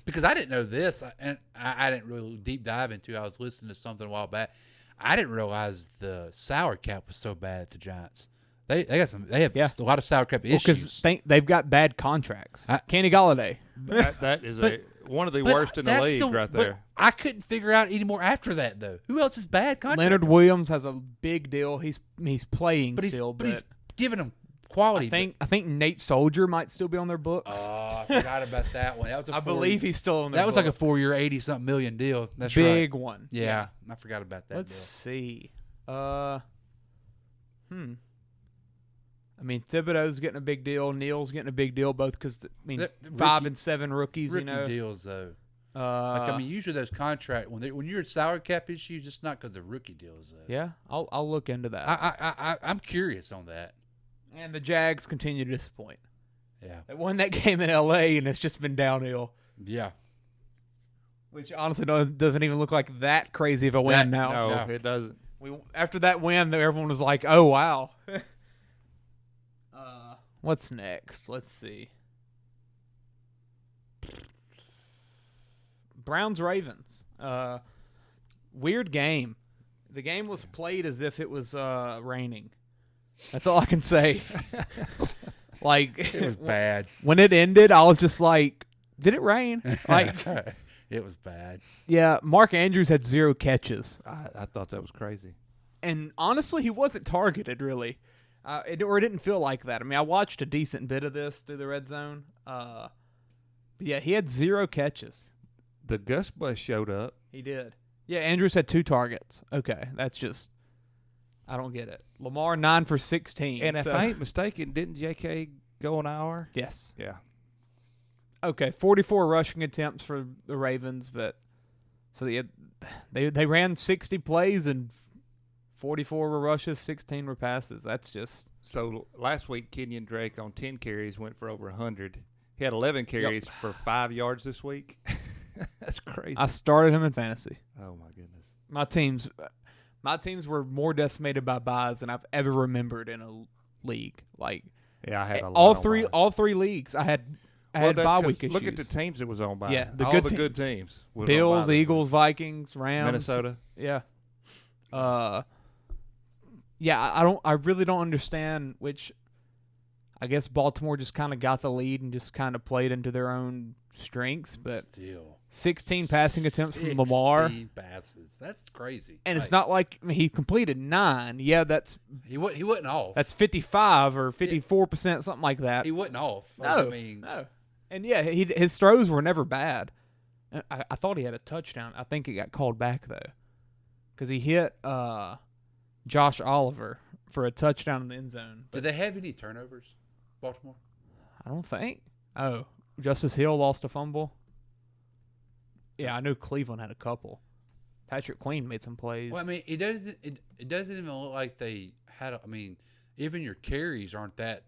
Because I didn't know this, and I didn't really deep dive into. I was listening to something a while back. I didn't realize the salary cap was so bad at the Giants. They have a lot of salary cap issues because they've got bad contracts. Kenny Golladay. That is one of the worst in the league right there. I couldn't figure out anymore after that though. Who else is bad contract? Leonard Williams has a big deal. He's playing but still, but he's giving them quality. I think Nate Soldier might still be on their books. Oh, I forgot about that one. That was I believe he's still on their That was books. like a 4-year, $80-something million deal. That's big right. one. Yeah, I forgot about that. Let's see. I mean, Thibodeau's getting a big deal. Neal's getting a big deal, both because 5 and 7 rookies. Rookie deals though. Usually those contract when you're salary cap issues, it's not because of rookie deals though. Yeah, I'll look into that. I'm curious on that. And the Jags continue to disappoint. Yeah, they won that game in L.A. and it's just been downhill. Yeah, which honestly doesn't even look like that crazy of a win now. No, it doesn't. After that win, everyone was like, "Oh wow." What's next? Let's see. Browns-Ravens. Weird game. The game was played as if it was raining. That's all I can say. Like it was bad. When it ended, I was just like, "Did it rain?" Like it was bad. Yeah, Mark Andrews had 0 catches. I thought that was crazy. And honestly, he wasn't targeted really. It didn't feel like that. I mean, I watched a decent bit of this through the red zone. But yeah, he had 0 catches. The Gus Bus showed up. He did. Yeah, Andrews had 2 targets. Okay, that's just I don't get it. Lamar 9 for 16. And if I ain't mistaken, didn't J.K. go an hour? Yes. Yeah. Okay, 44 rushing attempts for the Ravens, but so they ran 60 plays and 44 were rushes, 16 were passes. That's just so. Last week, Kenyon Drake on 10 carries went for over 100. He had 11 carries for 5 yards this week. That's crazy. I started him in fantasy. Oh my goodness. My teams were more decimated by buys than I've ever remembered in a league. Like I had all three leagues. I had bye week issues. Look at the teams it was on by. Yeah, all the good teams. Bills, Eagles, Vikings, Rams, Minnesota. Yeah. Yeah, I really don't understand which. I guess Baltimore just kind of got the lead and just kind of played into their own strengths, but still 16 passing attempts from Lamar. 16 passes. That's crazy. And it's not like he completed 9. Yeah, that's he wasn't off. That's 55 or 54%, something like that. He wasn't off. No, no. And yeah, his throws were never bad. I thought he had a touchdown. I think it got called back though, because he hit Josh Oliver for a touchdown in the end zone. Did they have any turnovers, Baltimore? I don't think. Oh, Justice Hill lost a fumble. Yeah, I knew Cleveland had a couple. Patrick Queen made some plays. Well, I mean, it doesn't even look like they had. I mean, even your carries aren't that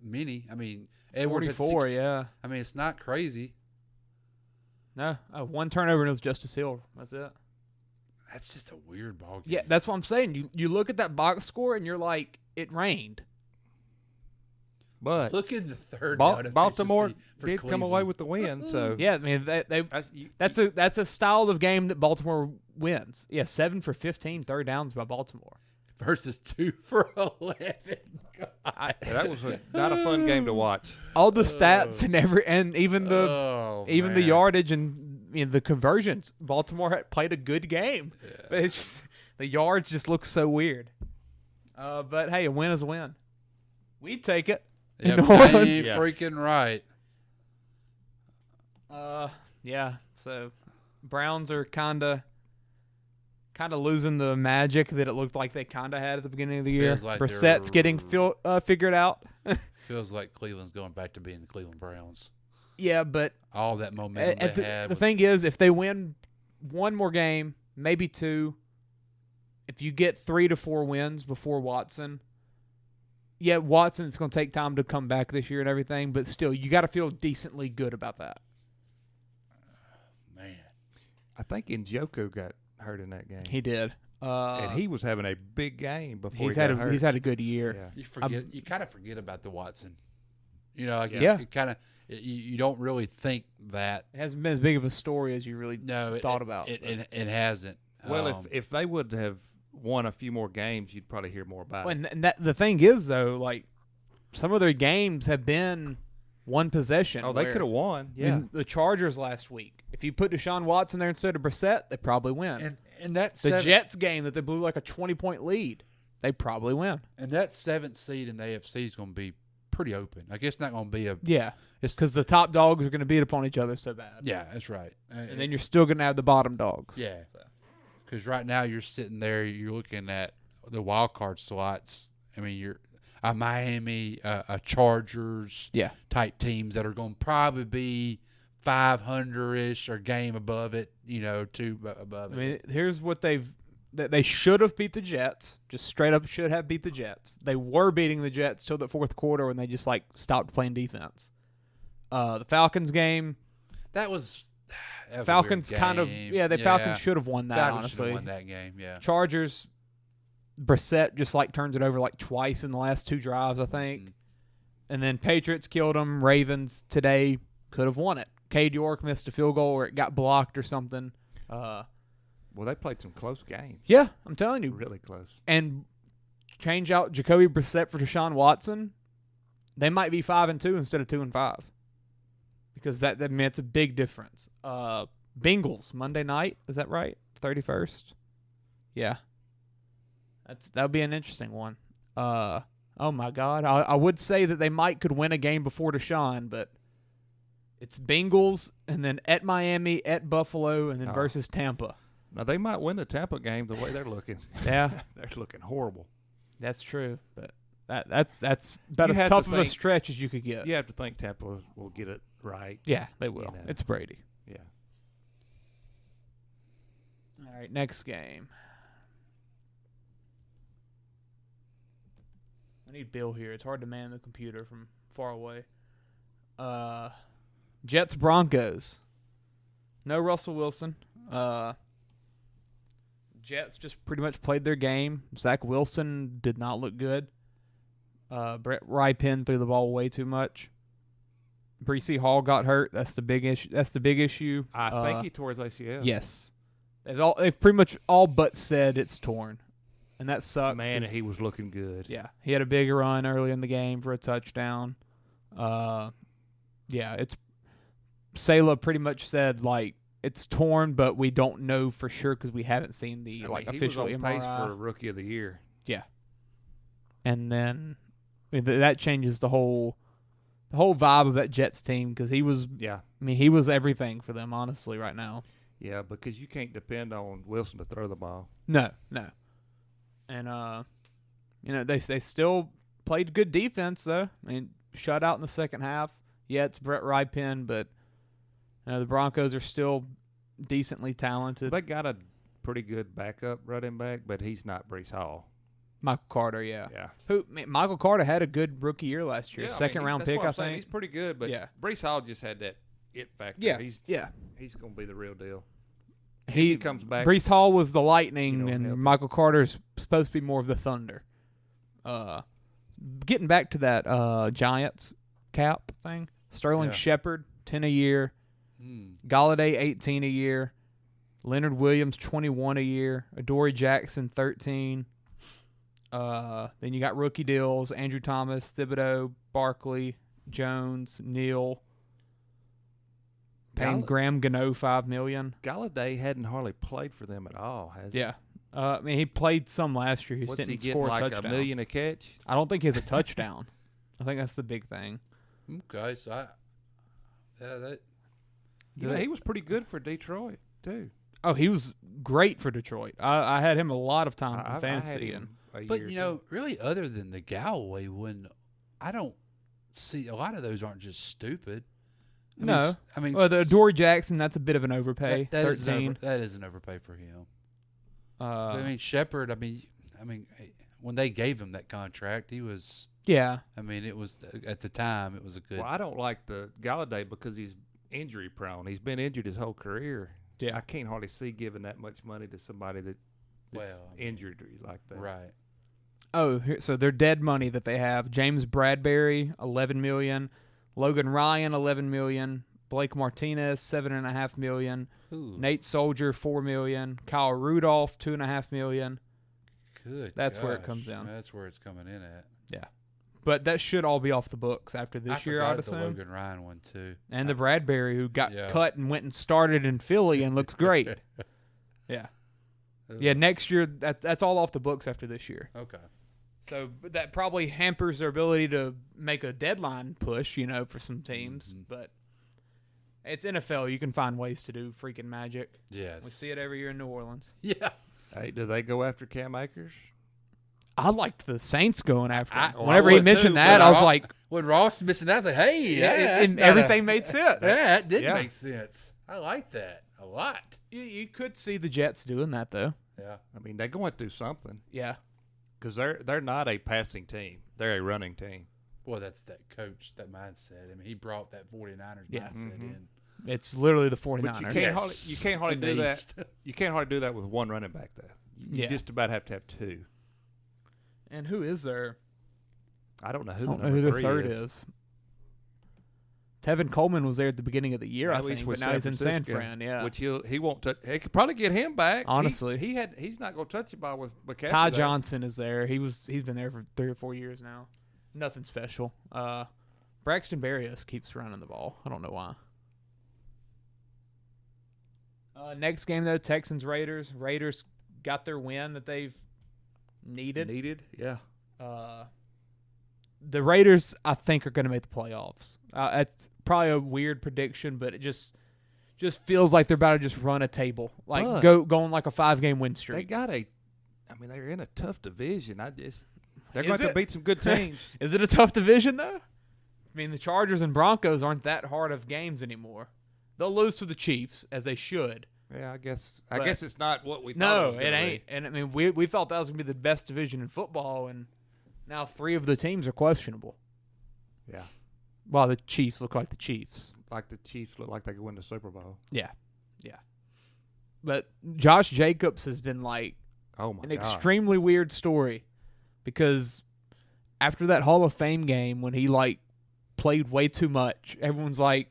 many. I mean, Edwards 44. had 6, yeah. I mean, it's not crazy. No, 1 turnover and it was Justice Hill. That's it. That's just a weird ball game. Yeah, that's what I'm saying. You look at that box score and you're like, it rained. But look in the third. Baltimore did Cleveland. come away with the win. So yeah, I mean that's a style of game that Baltimore wins. Yeah, 7 for 15 third downs by Baltimore versus 2 for 11. That was not a fun game to watch. All the stats and even the the yardage and the conversions. Baltimore had played a good game, but it's just, the yards just look so weird. But hey, a win is a win. We'd take it. Yeah, freaking right. Yeah. So Browns are kind of losing the magic that it looked like they kind of had at the beginning of the year. Like Brissett's getting figured out. Feels like Cleveland's going back to being the Cleveland Browns. Yeah, but all that momentum they had. The thing is, if they win one more game, maybe 2, if you get 3 to 4 wins before Watson. Yeah, Watson's going to take time to come back this year and everything, but still, you got to feel decently good about that. Man. I think Njoku got hurt in that game. He did. And he was having a big game before he's he got hurt. He's had a good year. Yeah. You kind of forget about the Watson. You know, you don't really think that. It hasn't been as big of a story as you really thought about. It hasn't. Well, if they would have won a few more games, you'd probably hear more about it. And the thing is, though, like some of their games have been one possession. Oh, they could have won. Yeah, I mean, the Chargers last week. If you put Deshaun Watson there instead of Brissett, they probably win. And that's the Jets game that they blew like a 20-point lead. They probably win. And that 7th seed in the AFC is going to be pretty open. I guess it's not going to be a It's because the top dogs are going to beat upon each other so bad. Yeah, that's right. And then you're still going to have the bottom dogs. Yeah. Because right now you're sitting there, you're looking at the wild card slots. I mean, you're a Miami, a Chargers type teams that are going to probably be 500-ish or game above it, 2 above it. I mean, here's what they should have beat the Jets. Just straight up should have beat the Jets. They were beating the Jets till the fourth quarter when they just stopped playing defense. The Falcons game. That was Falcons kind of Falcons should have won that. Falcons honestly, should have won that game. Yeah. Chargers, Brissett just turns it over twice in the last 2 drives, I think, and then Patriots killed them. Ravens today could have won it. Cade York missed a field goal or it got blocked or something. Well, they played some close games. Yeah, I'm telling you, really close. And change out Jacoby Brissett for Deshaun Watson, they might be 5-2 instead of 2-5. Because it's a big difference. Bengals Monday night, is that right? 31st. Yeah, that'll be an interesting one. Oh my God, I would say that they could win a game before Deshaun, but it's Bengals and then at Miami, at Buffalo, and then versus Tampa. Now they might win the Tampa game the way they're looking. Yeah, they're looking horrible. That's true, but that's about as tough of a stretch as you could get. You have to think Tampa will get it right. Yeah, they will. It's Brady. Yeah. All right, next game. I need Bill here. It's hard to man the computer from far away. Jets Broncos. No Russell Wilson. Jets just pretty much played their game. Zach Wilson did not look good. Brett Rypien threw the ball way too much. Breece Hall got hurt. That's the big issue. I think he tore his ACL. Yes. They've pretty much all but said it's torn. And that sucks. Man, he was looking good. Yeah. He had a big run early in the game for a touchdown. Salah pretty much said it's torn, but we don't know for sure because we haven't seen the official he was on MRI. pace for Rookie of the Year. Yeah. And then that changes the whole vibe of that Jets team because he was he was everything for them honestly right now. Yeah, because you can't depend on Wilson to throw the ball. No. And they still played good defense though. I mean, shut out in the second half. Yeah, it's Brett Rypien, but the Broncos are still decently talented. They got a pretty good backup running back, but he's not Breece Hall. Michael Carter, yeah. Yeah. Michael Carter had a good rookie year last year. Yeah, Second round pick, I think. He's pretty good, but Breece Hall just had that it factor. Yeah. He's going to be the real deal. he comes back. Brees Hall was the Lightning, help and him. Michael Carter's supposed to be more of the Thunder. Getting back to that Giants cap thing, Sterling Shepard, 10 a year. Galladay, 18 a year. Leonard Williams, 21 a year. Adoree Jackson, 13. Then you got rookie deals: Andrew Thomas, Thibodeau, Barkley, Jones, Neal. Paying Graham Gano $5 million. Galladay hadn't hardly played for them at all, has he? Yeah. I mean, he played some last year. He just What's he didn't getting, score a like touchdown. $1 million a catch? I don't think he has a touchdown. I think that's the big thing. Okay, so He was pretty good for Detroit too. Oh, he was great for Detroit. I had him a lot of time in I fantasy. had him a but year you know, really, other than the Galloway one, I don't see a lot of those aren't just stupid. I mean, well, the Adoree Jackson, that's a bit of an overpay. that is 13. that is an overpay for him. I mean, Shepard. I mean, when they gave him that contract, he was. Yeah. I mean, it was at the time it was a good. Well, I don't like the Galladay because he's injury prone. He's been injured his whole career. Yeah. I can't hardly see giving that much money to somebody that's injured like that. Right. Oh, so their dead money that they have: James Bradbury, $11 million; Logan Ryan, $11 million; Blake Martinez, $7.5 million; Nate Soldier, $4 million; Kyle Rudolph, $2.5 million. Good. That's where it comes down. That's where it's coming in at. Yeah, but that should all be off the books after this year, I'd assume. The Logan Ryan one too, and the Bradbury who got cut and went and started in Philly and looks great. Yeah. Yeah, next year that's all off the books after this year. Okay. So that probably hampers their ability to make a deadline push, for some teams. But it's NFL. You can find ways to do freaking magic. Yes. We see it every year in New Orleans. Yeah. Hey, do they go after Cam Akers? I liked the Saints going after him. Whenever he mentioned that, I was like... When Ross mentioned that, I was like, hey, and everything made sense. Yeah, it did make sense. I like that a lot. You could see the Jets doing that, though. Yeah. I mean, they're going to do something. Yeah. Because they're not a passing team. They're a running team. Well, that's that coach, that mindset. I mean, he brought that 49ers mindset in. It's literally the 49ers. But you can't hardly do that. You can't hardly do that with one running back, though. You just about have to have two. And who is there? I don't know who the third is. Tevin Coleman was there at the beginning of the year, I think, but now he's in San Fran. Yeah, which he won't touch. He could probably get him back. Honestly, he's not going to touch the ball with McCaffrey. Ty Johnson is there. He's been there for 3 or 4 years now. Nothing special. Braxton Berrios keeps running the ball. I don't know why. Next game though, Texans Raiders. Raiders got their win that they've needed. Yeah. The Raiders, I think, are going to make the playoffs. It's probably a weird prediction, but it just feels like they're about to just run a table, like go on like a 5-game win streak. They're in a tough division. They're going to beat some good teams. Is it a tough division though? I mean, the Chargers and Broncos aren't that hard of games anymore. They'll lose to the Chiefs as they should. Yeah, I guess it's not what we thought. No, it was ain't. Be. And I mean, we thought that was going to be the best division in football, and now 3 of the teams are questionable. Yeah. While the Chiefs look like the Chiefs. Like the Chiefs look like they could win the Super Bowl. Yeah. Yeah. But Josh Jacobs has been like an extremely weird story, because after that Hall of Fame game when he played way too much, everyone's like,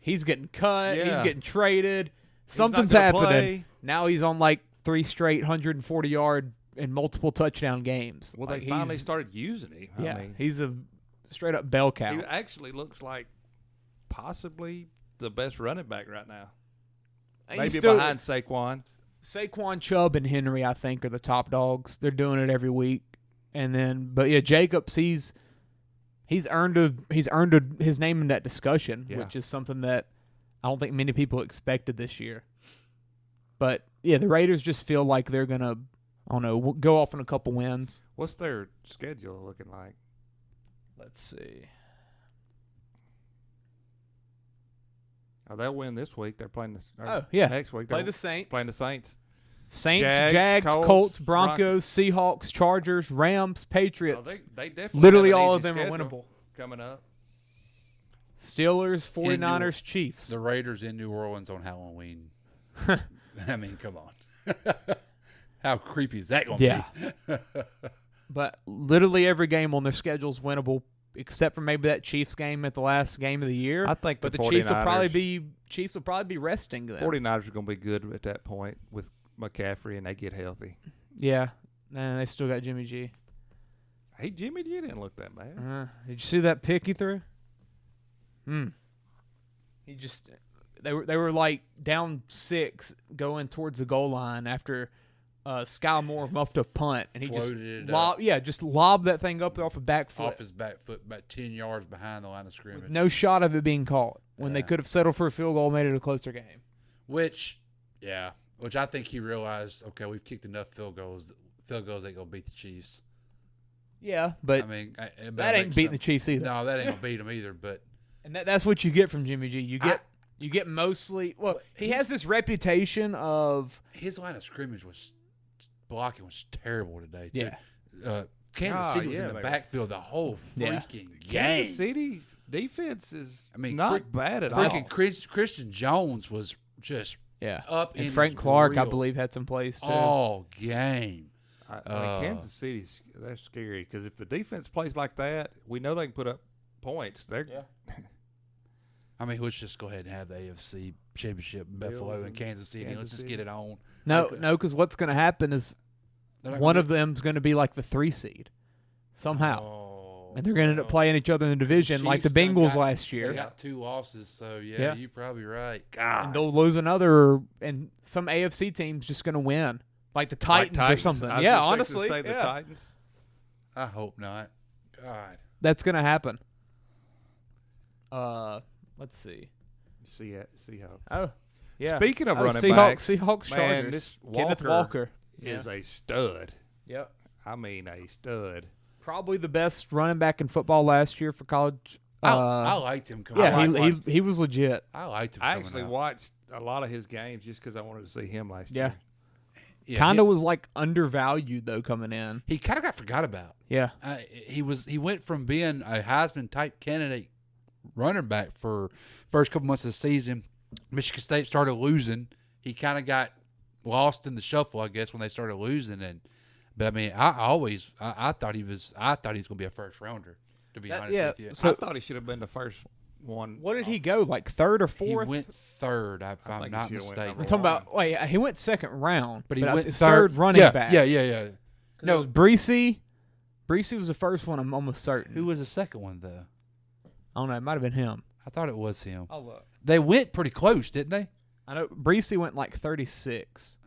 he's getting cut, he's getting traded, something's happening. Play. Now he's on 3 straight 140-yard and multiple touchdown games. Well, they finally started using him. Yeah, I mean, he's a straight up bell cow. He actually looks like possibly the best running back right now. Maybe behind Saquon. Saquon, Chubb, and Henry, I think, are the top dogs. They're doing it every week. And then, but yeah, Jacobs, he's earned his name in that discussion, which is something that I don't think many people expected this year. But yeah, the Raiders just feel like they're gonna, I don't know, go off on a couple wins. What's their schedule looking like? Let's see. Oh, they'll win this week. They're playing this. Next week play the Saints. Playing the Saints. Jags, Colts, Broncos, Seahawks, Chargers, Rams, Patriots. Oh, they definitely literally have an all easy of them are schedule winnable. Coming up. Steelers, 49ers, Chiefs. The Raiders in New Orleans on Halloween. I mean, come on. How creepy is that going to be? But literally every game on their schedule is winnable, except for maybe that Chiefs game at the last game of the year. I think but the Chiefs will 49ers probably be resting them. 49ers are going to be good at that point with McCaffrey, and they get healthy. Yeah, and they still got Jimmy G. Hey, Jimmy G didn't look that bad. Did you see that pick he threw? He just they were like down 6 going towards the goal line after Sky Moore muffed a punt, and he just lobbed that thing up off the back foot. Off his back foot, about 10 yards behind the line of scrimmage. With no shot of it being caught when they could have settled for a field goal and made it a closer game. Which I think he realized, okay, we've kicked enough field goals. Field goals ain't going to beat the Chiefs. Yeah, but I mean, that ain't beating the Chiefs either. No, that ain't going to beat them either. But and that's what you get from Jimmy G. You get mostly – well, he has this reputation of – his line of scrimmage blocking was terrible today, too. Yeah. Kansas City was in the backfield the whole freaking game. Kansas City's defense is not bad at all. Freaking Christian Jones was just up in and Frank Clark, I believe, had some plays, too. All game. I mean, Kansas City's – they're scary because if the defense plays like that, we know they can put up points. I mean, let's just go ahead and have the AFC Championship in Buffalo and Kansas City. Let's just get it on. No, because what's going to happen is one of them's going to be like the 3 seed somehow. And they're going to end up playing each other in the division like the Bengals last year. They got 2 losses, so yeah, you're probably right. God. And they'll lose another, and some AFC team's just going to win. Like the Titans or something. Yeah, honestly. The Titans. I hope not. God. That's going to happen. Let's see. Seahawks. Oh, yeah. Speaking of running backs, Seahawks man, Chargers. this Kenneth Walker is a stud. Yep. I mean, a stud. Probably the best running back in football last year for college. I liked him coming out. He was legit. I liked him I actually watched a lot of his games just because I wanted to see him last year. Kind of was like undervalued though coming in. He kind of got forgot about. Yeah. He went from being a Heisman type candidate running back for first couple months of the season. Michigan State started losing. He kind of got lost in the shuffle, I guess, when they started losing. But I mean, I thought he was going to be a first rounder. To be honest with you, so I thought he should have been the first one. What did he go, like 3rd or 4th? He went 3rd, if I'm not mistaken. I'm talking about. Wait, he went 2nd round, but he went 3rd running back. Yeah. No, Breesy was the first one. I'm almost certain. Who was the second one though? I don't know. It might have been him. I thought it was him. I'll look. They went pretty close, didn't they? I know Breesy went like 36.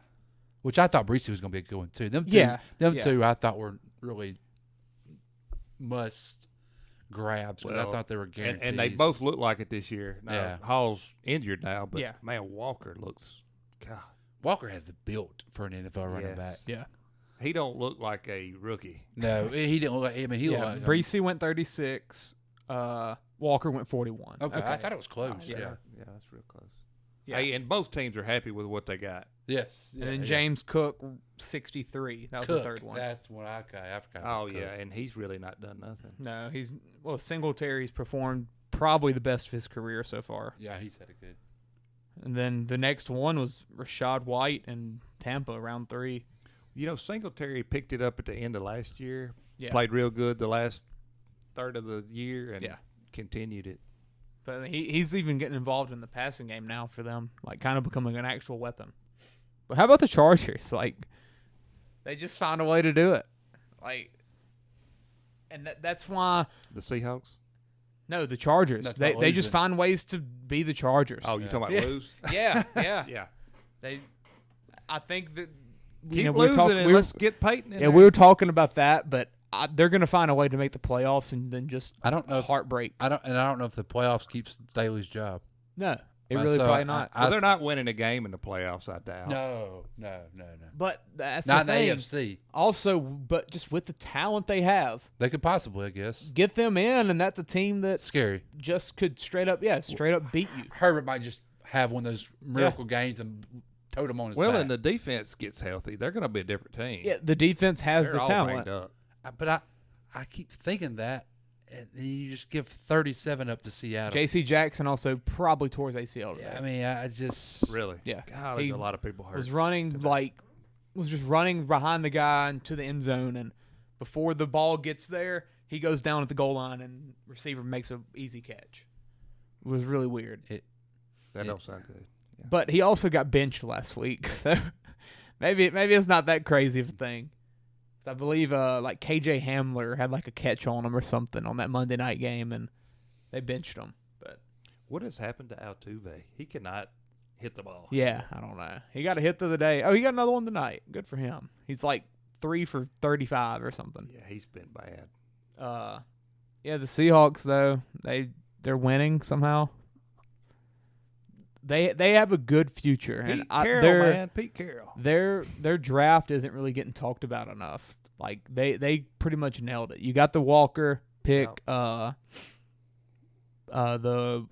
Which I thought Breesy was going to be a good one too. Them two I thought were really must grabs because I thought they were guaranteed. And they both look like it this year. Now, Hall's injured now, but man, Walker looks. God, Walker has the build for an NFL running back. Yeah, he don't look like a rookie. No, he didn't look like. I mean, he looked like Breesy went 36. Walker went 41. Okay, I thought it was close. Yeah, that's real close. Yeah, hey, and both teams are happy with what they got. Yes, and then James Cook 63. That was the 3rd one. That's what I forgot. Oh yeah, and he's really not done nothing. No, Singletary's performed probably the best of his career so far. Yeah, he's had it good. And then the next one was Rashad White in Tampa, round 3. You know, Singletary picked it up at the end of last year. Yeah. Played real good the last third of the year and continued it. But he's even getting involved in the passing game now for them, like kind of becoming an actual weapon. But how about the Chargers? Like, they just found a way to do it. Like, and that's why the Seahawks. No, the Chargers. They just find ways to be the Chargers. Oh, you talking about lose? Yeah. I think that keep losing and let's get Peyton in there. we were talking about that, but they're going to find a way to make the playoffs and then just heartbreak. I don't know if the playoffs keeps Staley's job. No, probably not. Well, they're not winning a game in the playoffs, I doubt. No. But that's not the in thing. the AFC. Also, but just with the talent they have, they could possibly, I guess, get them in, and that's a team that scary. Just could straight up beat you. Herbert might just have one of those miracle games and tote them on his back. And the defense gets healthy, they're going to be a different team. Yeah, the defense has they're the all talent. up. But I keep thinking that, and then you just give 37 up to Seattle. J.C. Jackson also probably tore his ACL today. Yeah, I mean, I just Really? Yeah. God, there's a lot of people hurt. Was just running behind the guy into the end zone, and before the ball gets there, he goes down at the goal line, and receiver makes an easy catch. It was really weird. That don't sound good. Yeah. But he also got benched last week, so maybe it's not that crazy of a thing. I believe like KJ Hamler had like a catch on him or something on that Monday night game, and they benched him. But what has happened to Altuve? He cannot hit the ball. Yeah, I don't know. He got a hit the other day. Oh, he got another one tonight. Good for him. He's like 3 for 35 or something. Yeah, he's been bad. Yeah, the Seahawks though, they're winning somehow. They have a good future. Pete and Carroll, man. Pete Carroll. Their draft isn't really getting talked about enough. Like they pretty much nailed it. You got the Walker pick, the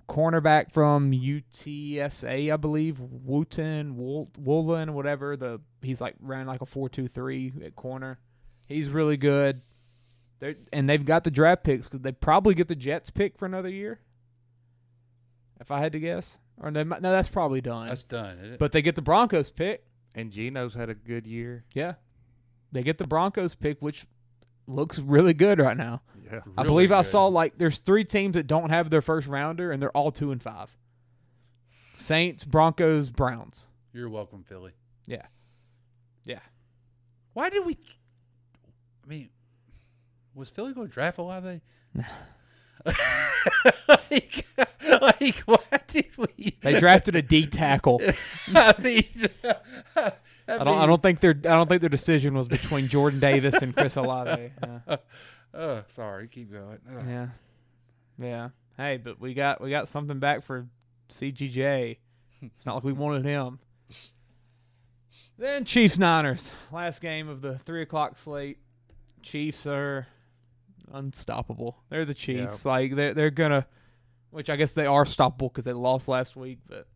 cornerback from UTSA, I believe, Woolen, whatever. He's like ran like a 4.23 at corner. He's really good. They've got the draft picks because they probably get the Jets pick for another year. If I had to guess. Or no, that's probably done. That's done, isn't it? But they get the Broncos pick. And Geno's had a good year. Yeah. They get the Broncos pick, which looks really good right now. Yeah. I believe I saw like there's 3 teams that don't have their first rounder, and they're all 2-5. Saints, Broncos, Browns. You're welcome, Philly. Yeah. Yeah. Why did we? I mean, was Philly going to draft a lot of they? like, why did we? They drafted a D tackle. I mean, I don't think their decision was between Jordan Davis and Chris Olave. Sorry, keep going. Yeah. Hey, but we got something back for CGJ. It's not like we wanted him. Then Chiefs Niners, last game of the 3:00 slate. Chiefs are unstoppable. They're the Chiefs. Yeah. Like they're gonna, which I guess they are stoppable because they lost last week. But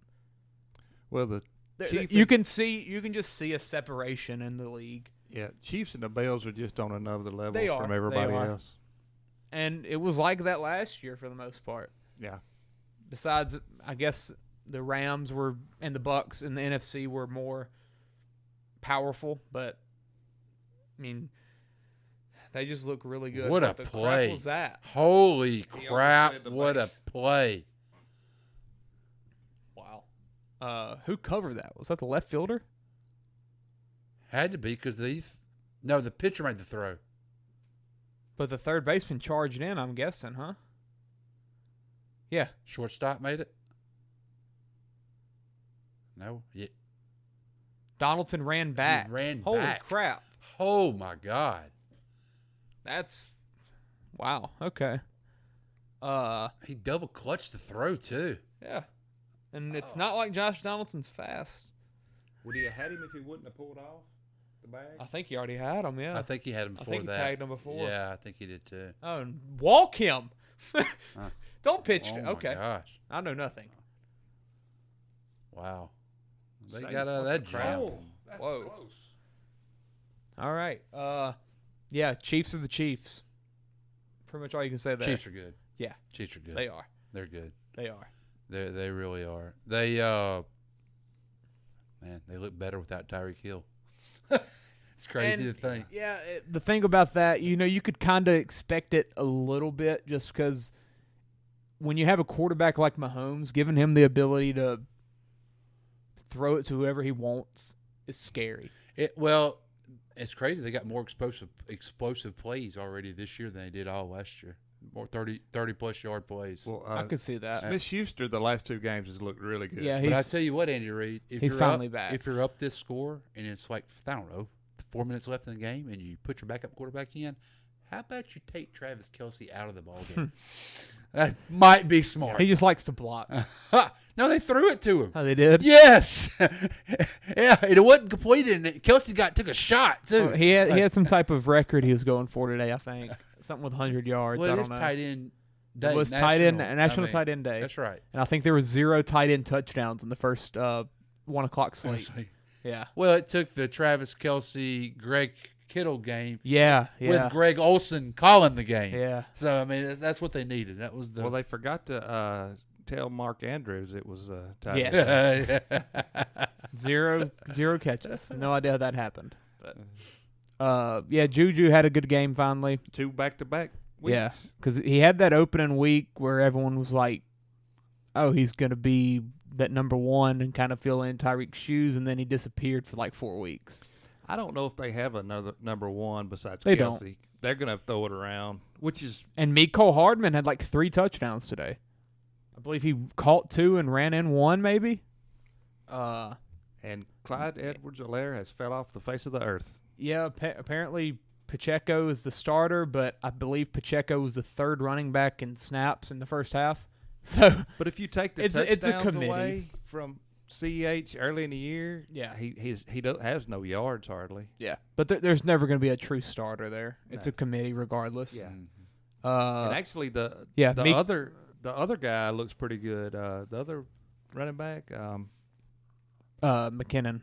you can just see a separation in the league. Yeah, Chiefs and the Bills are just on another level They are. from everybody They are. else. And it was like that last year for the most part. Yeah. Besides, I guess the Rams were and the Bucks in the NFC were more powerful, but I mean, they just look really good. What a the play! Crap was that? Holy crap! What a play! Wow. Who covered that? Was that the left fielder? Had to be because the pitcher made the throw. But the third baseman charged in, I'm guessing, huh? Yeah. Shortstop made it? No? Yeah. Donaldson ran back. Holy crap. Oh, my God. That's – wow. Okay. He double clutched the throw, too. Yeah. And it's not like Josh Donaldson's fast. Would he have had him if he wouldn't have pulled off the bag? I think he already had him, yeah. I think he had him before that. I think he tagged him before. Yeah, I think he did, too. Oh, and walk him. Don't pitch it. Oh, Okay. my gosh. I know nothing. Wow. They got out of that jam. That's Whoa. close. All right. Yeah, Chiefs are the Chiefs. Pretty much all you can say there. Chiefs are good. Yeah. Chiefs are good. They are. They're good. They are. They really are. They man, they look better without Tyreek Hill. It's crazy to think. Yeah, the thing about that, you could kind of expect it a little bit just because when you have a quarterback like Mahomes, giving him the ability to throw it to whoever he wants is scary. Well, it's crazy. They got more explosive plays already this year than they did all last year. More 30-plus yard plays. Well, I could see that. Smith-Schuster, the last 2 games, has looked really good. Yeah, but I tell you what, Andy Reid, he's finally back. If you're up this score and it's like, I don't know, 4 minutes left in the game and you put your backup quarterback in, how about you take Travis Kelce out of the ballgame? That might be smart. He just likes to block. No, they threw it to him. Oh, they did? Yes. Yeah, it wasn't completed, and Kelce took a shot, too. Well, he had some type of record he was going for today, I think. Something with 100 yards. Well, I it don't is know. tight end day. It was National Tight End Day. That's right. And I think there was 0 tight end touchdowns in the first 1 o'clock slate. Yeah. Well, it took the Travis Kelce, Greg Kittle game. Yeah. With Greg Olsen calling the game. Yeah. So I mean, that's what they needed. That was the. Well, they forgot to tell Mark Andrews it was tight. Yes. Zero catches. No idea how that happened. But Juju had a good game finally. 2 back-to-back weeks. Yeah, because he had that opening week where everyone was like, "Oh, he's gonna be that number one," and kind of fill in Tyreek's shoes, and then he disappeared for like 4 weeks. I don't know if they have another number one besides They Kelsey. don't. They're gonna throw it around, which is. And Mecole Hardman had like 3 touchdowns today. I believe he caught 2 and ran in 1, maybe. And Clyde Edwards-Helaire has fell off the face of the earth. Yeah, apparently Pacheco is the starter, but I believe Pacheco was the 3rd running back in snaps in the first half. So, but if you take the touchdowns away from CEH early in the year, he has no yards hardly. Yeah, but there's never going to be a true starter there. It's a committee regardless. Yeah. And actually, the other guy looks pretty good. The other running back, McKinnon.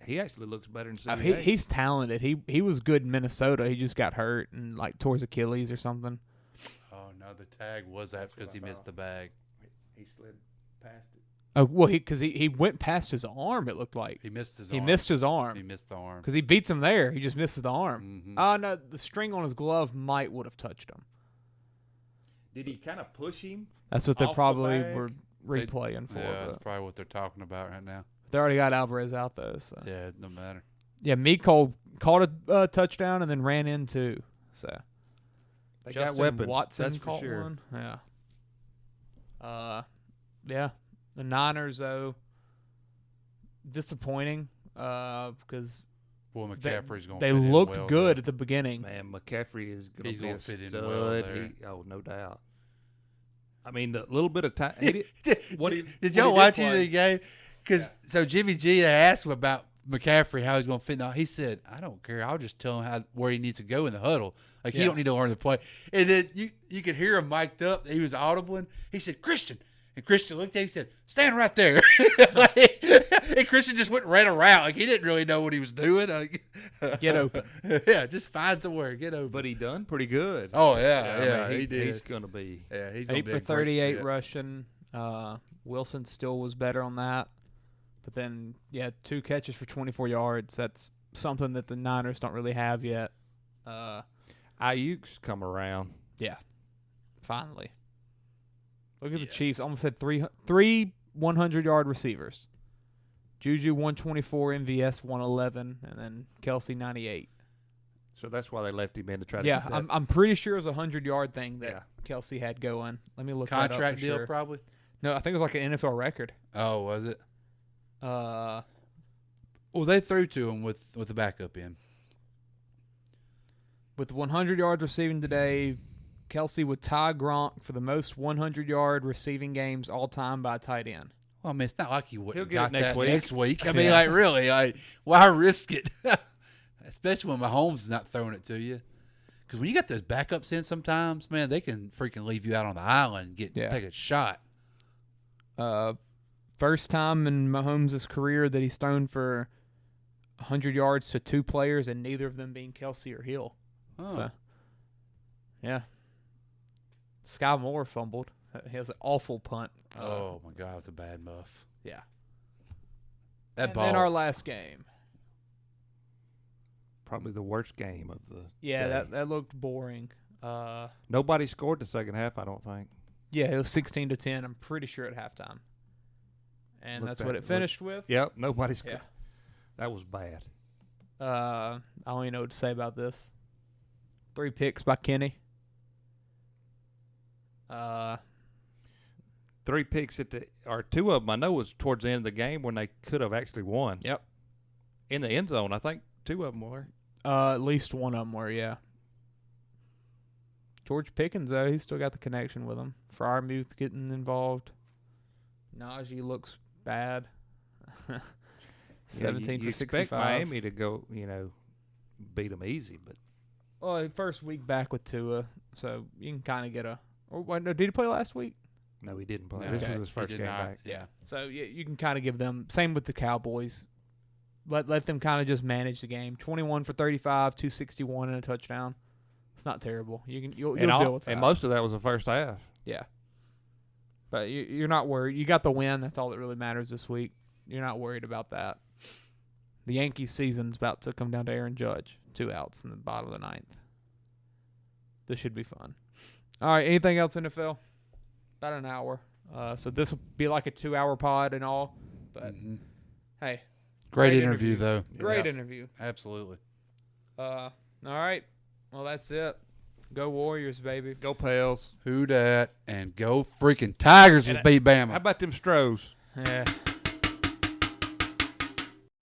He actually looks better than CEH. He's talented. He was good in Minnesota. He just got hurt and like tore his Achilles or something. Oh no, the tag was that because he missed the bag. He slid past it. Oh well, he went past his arm. It looked like he missed his. He missed his arm. He missed the arm because he beats him there. He just misses the arm. Mm-hmm. Oh no, the string on his glove would have touched him. Did he kind of push him? That's what they off probably the bag? were replaying for. Yeah, that's probably what they're talking about right now. They already got Alvarez out though. So. Yeah, it no matter. Yeah, Mecole caught a touchdown and then ran in 2. So they Justin got weapons. Watson That's for caught sure. One. Yeah. The Niners though, disappointing because boy, McCaffrey's going. They looked good at the beginning. Man, McCaffrey is going to be a fit in stud. well there. No doubt. I mean, the little bit of time. Did y'all watch either the game? Because so Jimmy G, they asked him about McCaffrey, how he's going to fit. He said, "I don't care. I'll just tell him where he needs to go in the huddle. Like he don't need to learn the play." And then you could hear him mic'd up. He was audibling. He said, "Christian." And Christian looked at him and said, "Stand right there." And Christian just went and ran around. Like he didn't really know what he was doing. Like, get open. Yeah, just find somewhere. Get open. But he done pretty good. Oh, yeah. I mean, he did. He's going to be. Yeah, he's 8 for 38 rushing. Wilson still was better on that. But then, 2 catches for 24 yards. That's something that the Niners don't really have yet. Ayuk's come around. Yeah, finally. Look at the Chiefs. Almost had three 100-yard receivers. Juju 124, MVS 111, and then Kelsey 98. So that's why they left him in to try to Yeah, get that. I'm pretty sure it was a 100-yard thing that Kelsey had going. Let me look contract that up for deal sure. probably. No, I think it was like an NFL record. Oh, was it? Well, they threw to him with the backup in. With 100 yards receiving today, Kelsey would tie Gronk for the most 100-yard receiving games all time by a tight end. Well, I mean, it's not like you wouldn't He'll get it got next that week. next week. I mean, like really, like why risk it? Especially when Mahomes is not throwing it to you. Because when you got those backups in, sometimes man, they can freaking leave you out on the island and take a shot. First time in Mahomes' career that he's thrown for 100 yards to 2 players, and neither of them being Kelsey or Hill. Oh. So, yeah. Sky Moore fumbled. He has an awful punt. Oh my God, it was a bad muff. Yeah. That and ball. then our last game. Probably the worst game of the Yeah, day. that looked boring. Nobody scored the second half, I don't think. Yeah, it was 16-10. I'm pretty sure at halftime. And that's what it finished with. Yep, nobody scored. Yeah. That was bad. I don't even know what to say about this. 3 picks by Kenny. 3 picks or 2 of them I know was towards the end of the game when they could have actually won. Yep. In the end zone, I think 2 of them were. At least one of them were, yeah. George Pickens, though, he's still got the connection with him. Freiermuth getting involved. Najee looks bad. 17 you for 65. expect Miami to go, beat them easy, but. Well, first week back with Tua, so you can kind of get a. Or wait, no, did he play last week? No, he didn't play. No. This Okay. was his first game back. Yeah. So you can kind of give them. Same with the Cowboys. let them kind of just manage the game. 21 for 35, 261 and a touchdown. It's not terrible. You'll deal with that. And most of that was the first half. Yeah. But you're not worried. You got the win. That's all that really matters this week. You're not worried about that. The Yankees season's about to come down to Aaron Judge. 2 outs in the bottom of the 9th. This should be fun. All right, anything else, NFL? About an hour. So this will be like a 2-hour pod and all. But, hey. Great interview, though. Great interview. Absolutely. All right. Well, that's it. Go Warriors, baby. Go Pels. Who dat? And go freaking Tigers with beat Bama. How about them Stros? Yeah.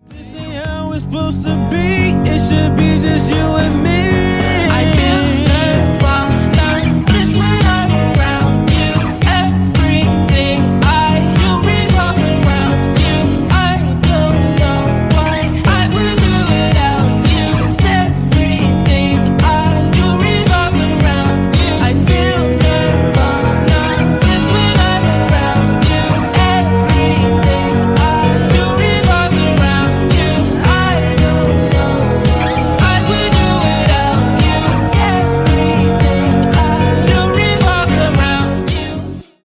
This ain't how it's supposed to be. It should be just you and me.